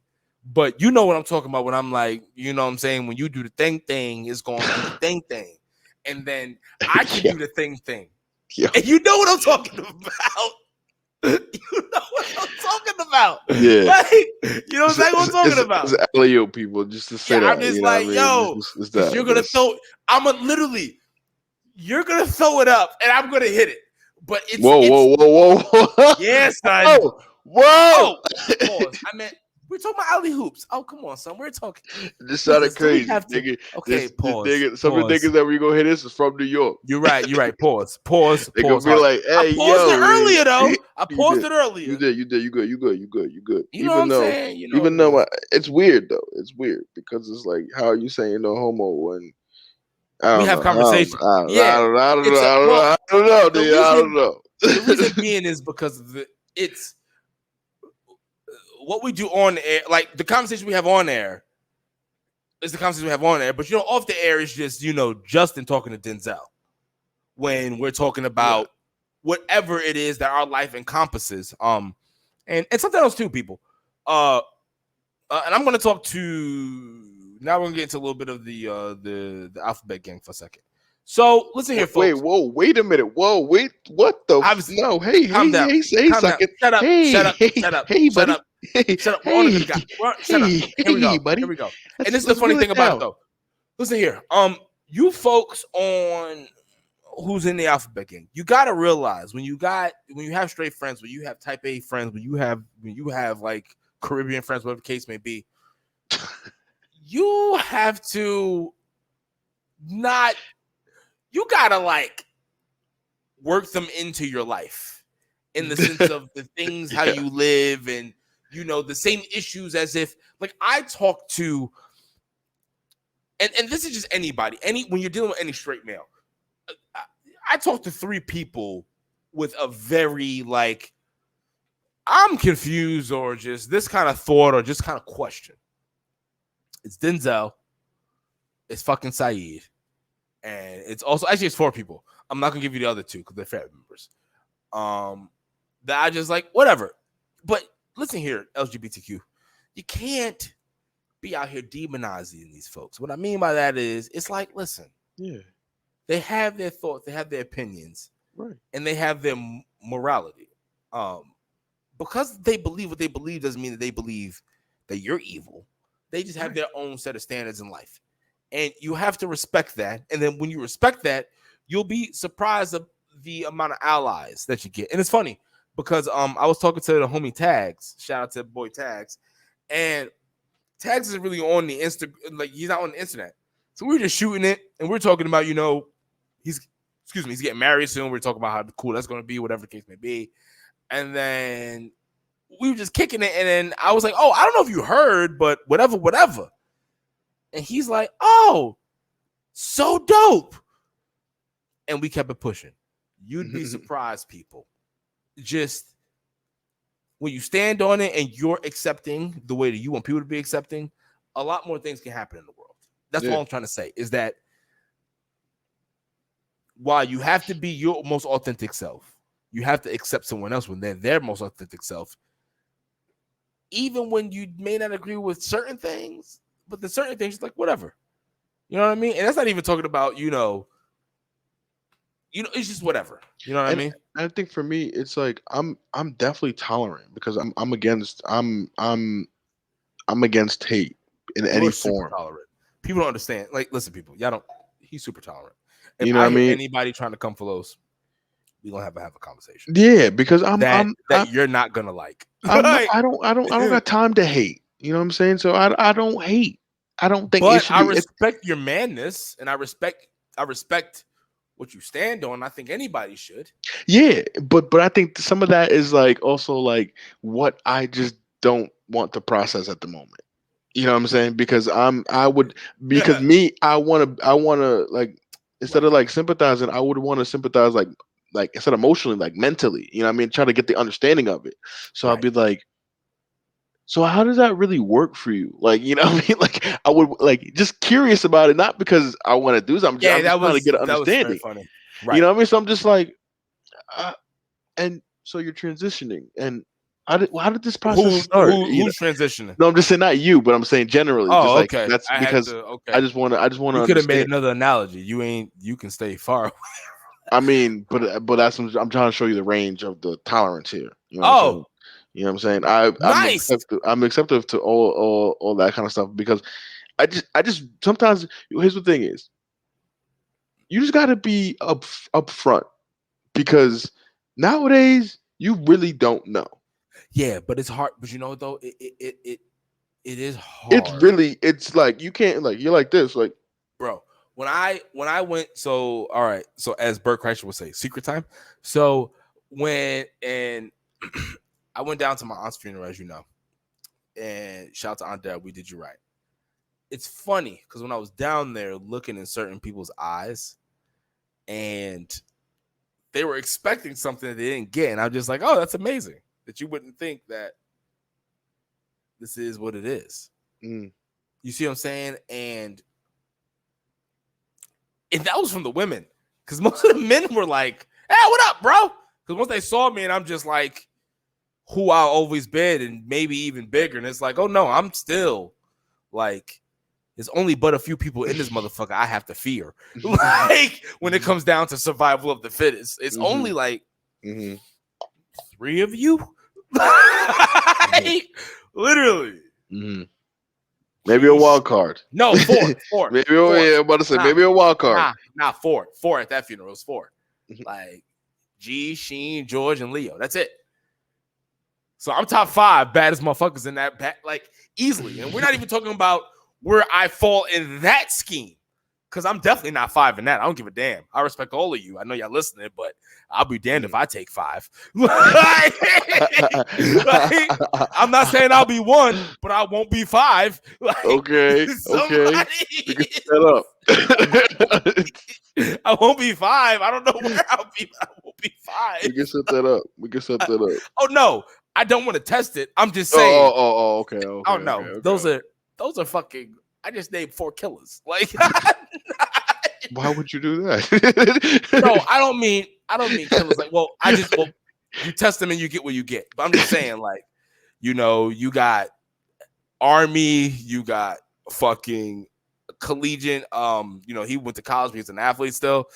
But you know what I'm talking about when I'm like, you know what I'm saying? When you do the thing, it's going to do the thing. And then I can do the thing. Yeah. And you know what I'm talking about. You know what I'm talking about. Yeah. Like, you know what I'm talking about. It's alley-oop people just to say that. I'm just like, yo, you're going to throw, you're going to throw it up and I'm going to hit it. But it's. Whoa. Yeah, son. Whoa. Pause. I meant, we're talking about alley hoops. Oh, come on, son. We're talking. This sounded crazy, nigga. Okay, pause. Some of the niggas that we gonna hit this is from New York. You're right. Pause. They gonna be like, hey, I paused it earlier, though. I paused it earlier. You did. You good. You know what I'm saying? Even though it's weird, though. It's weird because it's like, how are you saying no homo when we have conversations? I don't know. The reason being is because it's what we do on air, like the conversation we have on air is the conversation we have on air, but off the air is just Justin talking to Denzel when we're talking about whatever it is that our life encompasses. And something else too, people. And I'm going to talk to now. We're going to get into a little bit of the alphabet gang for a second. So listen here, folks. Wait a minute. Wait. What the? No. Hey, calm down. Hey, shut up. Shut up. Hey, buddy. Shut up. Shut up. Here we go. And this is the funny thing about it, though. Listen here. You folks on who's in the alphabet gang, you gotta realize when you have straight friends, when you have type A friends, when you have like Caribbean friends, whatever the case may be, you have to not. You gotta like work them into your life in the sense of the things, how you live, and the same issues as if like I talk to, and this is just anybody, when you're dealing with any straight male, I talk to 3 people with a very like I'm confused, or just this kind of thought, or just kind of question. It's Denzel, it's fucking Saeed, and it's also actually it's 4 people. I'm not gonna give you the other 2 because they're family members. That I just like whatever. But listen here, LGBTQ, you can't be out here demonizing these folks. What I mean by that is, it's like, listen, they have their thoughts, they have their opinions, right, and they have their morality. Because they believe what they believe doesn't mean that they believe that you're evil. They just have their own set of standards in life, and you have to respect that. And then when you respect that, you'll be surprised of the amount of allies that you get. And it's funny because I was talking to the homie Tags. Shout out to boy Tags, and Tags isn't really on the like he's not on the internet. So we were just shooting it, and we're talking about, he's getting married soon. We're talking about how cool that's going to be, whatever the case may be. And then we were just kicking it, and then I was like, "Oh, I don't know if you heard, but whatever." And he's like, "Oh, so dope." And we kept it pushing. You'd be surprised, people. Just when you stand on it and you're accepting the way that you want people to be accepting, a lot more things can happen in the world. That's all I'm trying to say, is that while you have to be your most authentic self, you have to accept someone else when they're their most authentic self. Even when you may not agree with certain things, but the certain things, like whatever. You know what I mean? And that's not even talking about, it's just whatever. You know what I mean? I think for me, it's like I'm definitely tolerant because I'm against hate in any form. Tolerant. People don't understand. Like, listen, people, y'all don't. He's super tolerant. If you know what I mean? Anybody trying to come for those, we gonna have a conversation. Yeah, because I'm you're not gonna like. I don't got time to hate. You know what I'm saying? So I don't hate. I don't think. But I respect your madness, and I respect what you stand on. I think anybody should. Yeah, but I think some of that is like also like what I just don't want to process at the moment. You know what I'm saying? Because I want to like, instead of like sympathizing, I would want to sympathize like instead of emotionally, like mentally. You know what I mean? Try to get the understanding of it. So I'll be like, so how does that really work for you? Like, you know what I mean? Like, I would like just curious about it, not because I want to do something. I'm just trying to get an understanding. Funny. Right. You know what I mean? So I'm just like, and so you're transitioning, and how did this process start? Who's transitioning? No, I'm just saying not you, but I'm saying generally. Oh, just okay. That's because I just want to. You could have made another analogy. You can stay far away. I mean, but that's I'm trying to show you the range of the tolerance here. You know what I'm saying? I'm acceptive to all that kind of stuff because I just sometimes here's the thing is you just got to be up front because nowadays you really don't know. Yeah, but it's hard. But you know though, it is hard. It's like you can't like you're like this like, bro. When I went, so all right, so as Bert Kreischer would say, secret time. So I went down to my aunt's funeral, as you know, and shout out to Aunt Deb, we did you right. It's funny because when I was down there looking in certain people's eyes, and they were expecting something that they didn't get, and I'm just like, oh, that's amazing that you wouldn't think that this is what it is. You see what I'm saying? And that was from the women, because most of the men were like, hey, what up, bro? Because once they saw me and I'm just like who I've always been and maybe even bigger, and it's like, oh no, I'm still like, there's only but a few people in this motherfucker I have to fear. Like when it comes down to survival of the fittest, it's only like 3 of you. Like, literally. Maybe a wild card. No, 4. Maybe I'm about to say maybe a wild card. Nah, 4. 4 at that funeral. It was 4. Like G, Sheen, George, and Leo. That's it. So I'm top 5 baddest motherfuckers in that like easily. And we're not even talking about where I fall in that scheme. Because I'm definitely not 5 in that. I don't give a damn. I respect all of you. I know y'all listening, but I'll be damned if I take 5. like, I'm not saying I'll be 1, but I won't be 5. Like, okay. You can set up. I won't be 5. I don't know where I'll be. I won't be 5. We can set that up. Oh no. I don't want to test it. I'm just saying. Okay. Oh no, those are fucking. I just named 4 killers. Like, why would you do that? no, I don't mean killers. Like, you test them and you get what you get. But I'm just saying, like, you got Army, you got fucking collegiate. He went to college. He's an athlete still.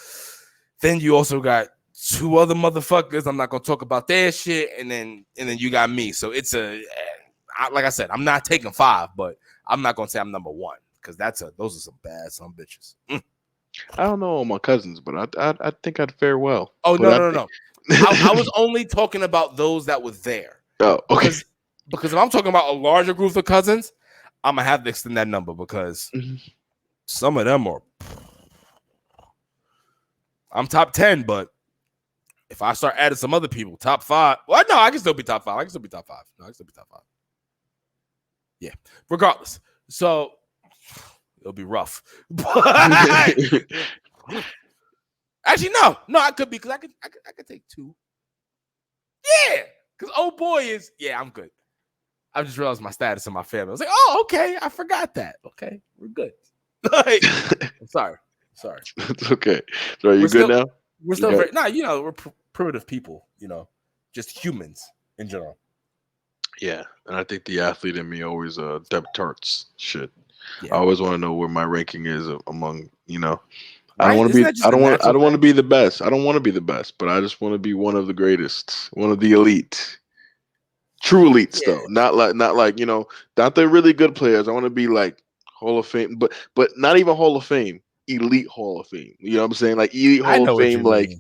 Then you also got 2 other motherfuckers. I'm not gonna talk about their shit. And then you got me. So it's like I said, I'm not taking 5, but I'm not gonna say I'm number 1 because those are some bad some bitches. I don't know all my cousins, but I think I'd fare well. Oh no. I was only talking about those that were there. Oh, okay. Because if I'm talking about a larger group of cousins, I'm gonna have to extend that number because some of them are. I'm top 10, but if I start adding some other people, top 5. Well, no, I can still be top 5. No, I can still be top 5. Yeah, regardless. So it'll be rough. Actually, no, I could be because I could take 2. Yeah, because old boy is. Yeah, I'm good. I just realized my status in my family. I was like, oh, okay, I forgot that. Okay, we're good. Like, I'm sorry. It's okay. So are you good now? We're still we're primitive people. Just humans in general. Yeah, and I think the athlete in me always depth charts shit. Yeah. I always want to know where my ranking is among. Right? I don't want to be. I don't want to be the best. I don't want to be the best, but I just want to be one of the greatest, one of the elite. True elites, though, not like not the really good players. I want to be like Hall of Fame, but not even Hall of Fame, elite Hall of Fame. You know what I'm saying? Like elite Hall of Fame, like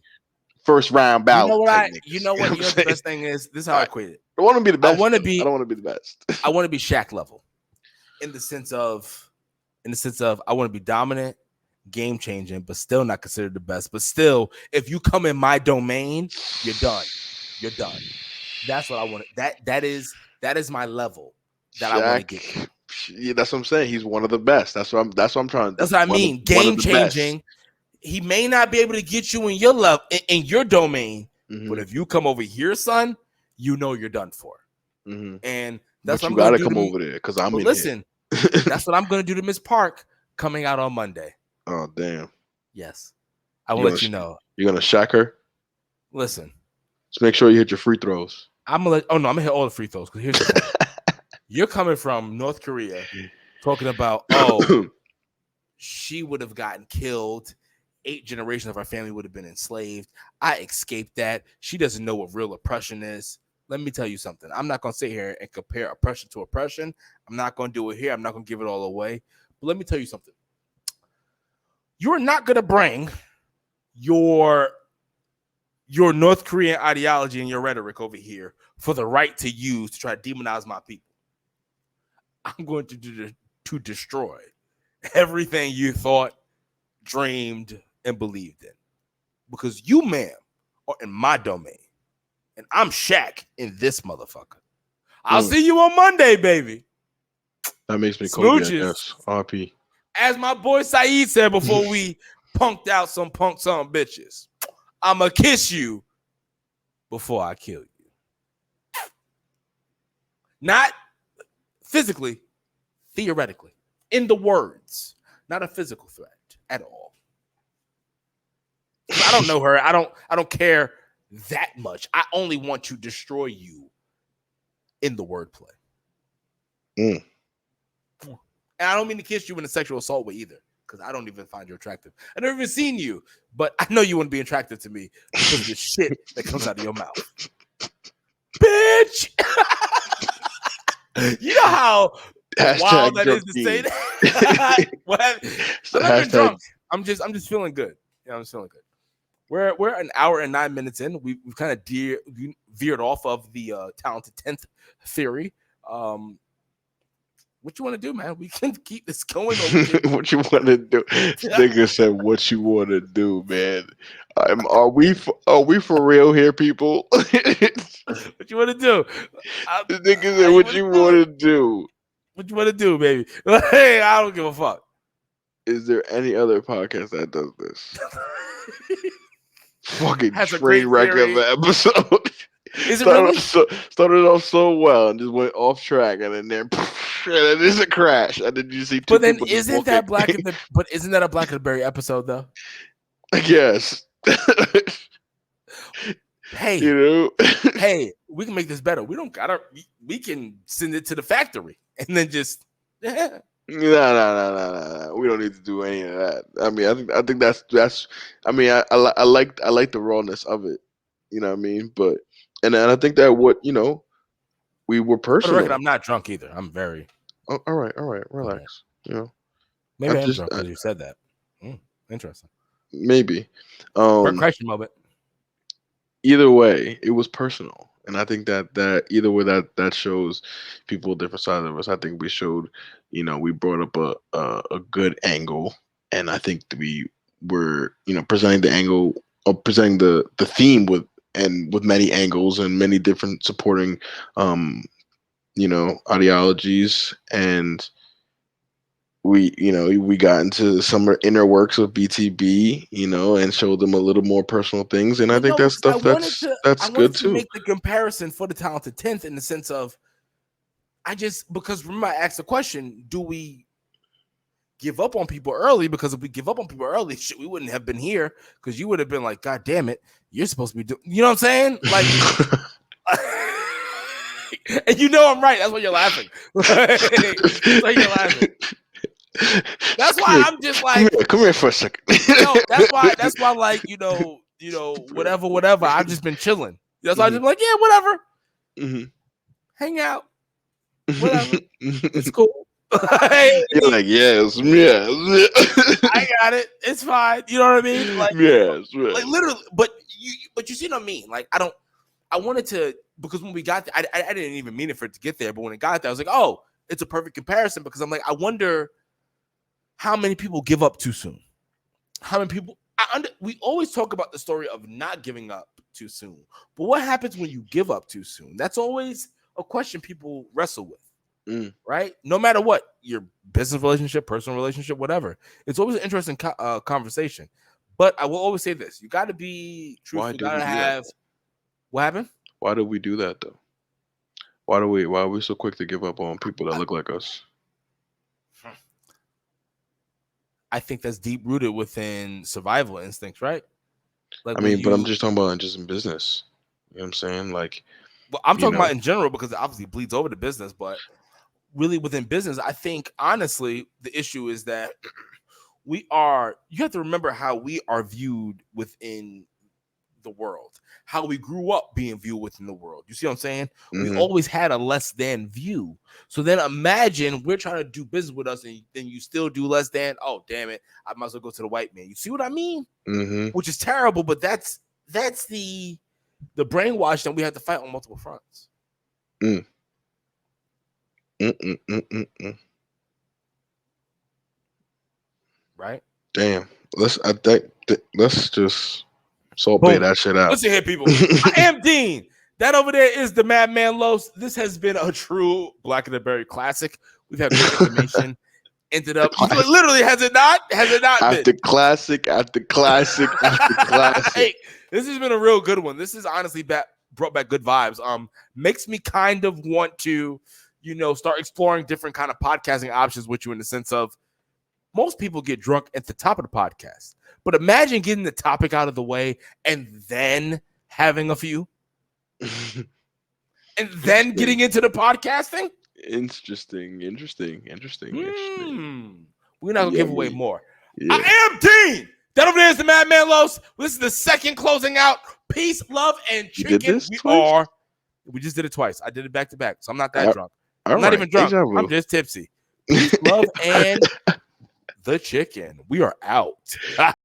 first round ballot. You know what the best thing is? This is how I equate it. I want to be the best. I don't want to be the best. I want to be Shaq level, in the sense of I want to be dominant, game changing, but still not considered the best. But still, if you come in my domain, you're done. You're done. That's what I want. That is my level that I want to get. Yeah, that's what I'm saying. He's one of the best. That's what I'm trying to do. That's what I mean. Game changing. He may not be able to get you in your level in your domain, but if you come over here, son, you're done for. And that's what I'm gotta come over there because I'm in listen, that's what I'm gonna do to Miss Park coming out on Monday. Oh damn. Yes. I will let you know. You're gonna shack her? Listen. Just make sure you hit your free throws. I'm gonna hit all the free throws because here's the thing. You're coming from North Korea talking about she would have gotten killed. 8 generations of our family would have been enslaved. I escaped that. She doesn't know what real oppression is. Let me tell you something. I'm not gonna sit here and compare oppression to oppression. I'm not gonna do it here. I'm not gonna give it all away. But let me tell you something. You're not gonna bring your North Korean ideology and your rhetoric over here for the right to use to try to demonize my people. I'm going to destroy everything you thought, dreamed, and believed in. Because you, ma'am, are in my domain. And I'm Shaq in this motherfucker. I'll see you on Monday, baby. That makes me cool. Yes, RP. As my boy Saeed said before we punked out some punk some bitches, I'ma kiss you before I kill you. Not physically, theoretically. In the words. Not a physical threat at all. I don't know her. I don't care that much. I only want to destroy you in the wordplay. And I don't mean to kiss you in a sexual assault way either, because I don't even find you attractive. I've never even seen you, but I know you wouldn't be attracted to me because of the shit that comes out of your mouth. Bitch! You know how wild that is to say that? I'm not even drunk. I'm just feeling good. Yeah, I'm just feeling good. We're an hour and 9 minutes in. We've kind of veered off of the talented 10th theory. What you want to do, man? We can keep this going. What you want to do? Nigga said, "What you want to do, man?" Are we for real here, people? What you want to do? The nigga said, "What you want to do?" What you want to do, baby? Hey, I don't give a fuck. Is there any other podcast that does this? Fucking Has train wreck of an episode. Is it really? Started off so well and just went off track, and then and then there's a crash, and then you see two But then people just isn't walking. that Black in the? But isn't that a Black in the Berry episode though? Yes. Hey, You know. hey, we can make this better. We don't gotta. We can send it to the factory and then just. No. We don't need to do any of that. I mean, I think that's. I mean, I like the rawness of it. You know what I mean? But and I think that we were For the personal. record, I'm not drunk either. I'm very. Oh, all right, relax. You know, Maybe I am drunk because you said that. Interesting. Maybe. Question moment. Either way, it was personal, and I think that either way that shows people a different side of us. I think we showed, we brought up a good angle, and I think we were presenting the angle of presenting the theme with many angles and many different supporting ideologies, and we got into some inner works of BTB, and showed them a little more personal things, and I think that's stuff that's good too. Make the comparison for the Talented 10th in the sense of, because remember I asked the question, do we give up on people early? Because if we give up on people early, shit, we wouldn't have been here, because you would have been like, God damn it, you're supposed to be doing, you know what I'm saying? Like, and I'm right. That's why you're laughing. That's why you're laughing. That's why I'm just like, come here for a second. That's why like, whatever. I've just been chilling. That's why I'm just like, yeah, whatever. Mm-hmm. Hang out. Whatever. It's cool. You're like, yes. I got it. It's fine. You know what I mean? Like, yes. Like literally, but you see what I mean? Like, I wanted to, because when we got there, I didn't even mean it for it to get there, but when it got there, I was like, oh, it's a perfect comparison, because I'm like, I wonder how many people give up too soon. How many people? We always talk about the story of not giving up too soon, but what happens when you give up too soon? That's always a question people wrestle with, right? No matter what, your business relationship, personal relationship, whatever. It's always an interesting conversation. But I will always say this: you got to be truthful. You got to have. What happened? Why do we do that though? Why are we so quick to give up on people that look like us? I think that's deep rooted within survival instincts, right? Like, I mean, but I'm just talking about just in business. You know what I'm saying? Like, well, I'm talking about in general, because it obviously bleeds over to business, but really within business, I think honestly the issue is that you have to remember how we are viewed within the world, how we grew up being viewed within the world. You see what I'm saying? Mm-hmm. We always had a less than view. So then imagine we're trying to do business with us, and then you still do less than. Oh, damn it, I might as well go to the white man. You see what I mean? Mm-hmm. Which is terrible, but that's the brainwash that we have to fight on multiple fronts. Right? Damn. Let's just salt bay that shit out. Listen here, people. I am Dean. That over there is the Madman Los. This has been a true Black in the Berry classic. We've had great information. Ended up literally, has it not? Has it not after been? Classic after classic after classic. Hey, this has been a real good one. This is honestly brought back good vibes. Makes me kind of want to, start exploring different kind of podcasting options with you, in the sense of, most people get drunk at the top of the podcast. But imagine getting the topic out of the way and then having a few. And then getting into the podcasting. Interesting. We're not gonna give away more. Yeah. I am Dean. That over there is the Madman Los. This is the second closing out. Peace, love, and chicken. We just did it twice. I did it back to back, so I'm not that drunk. I'm not even drunk. I'm just tipsy. Peace, love, and the chicken. We are out.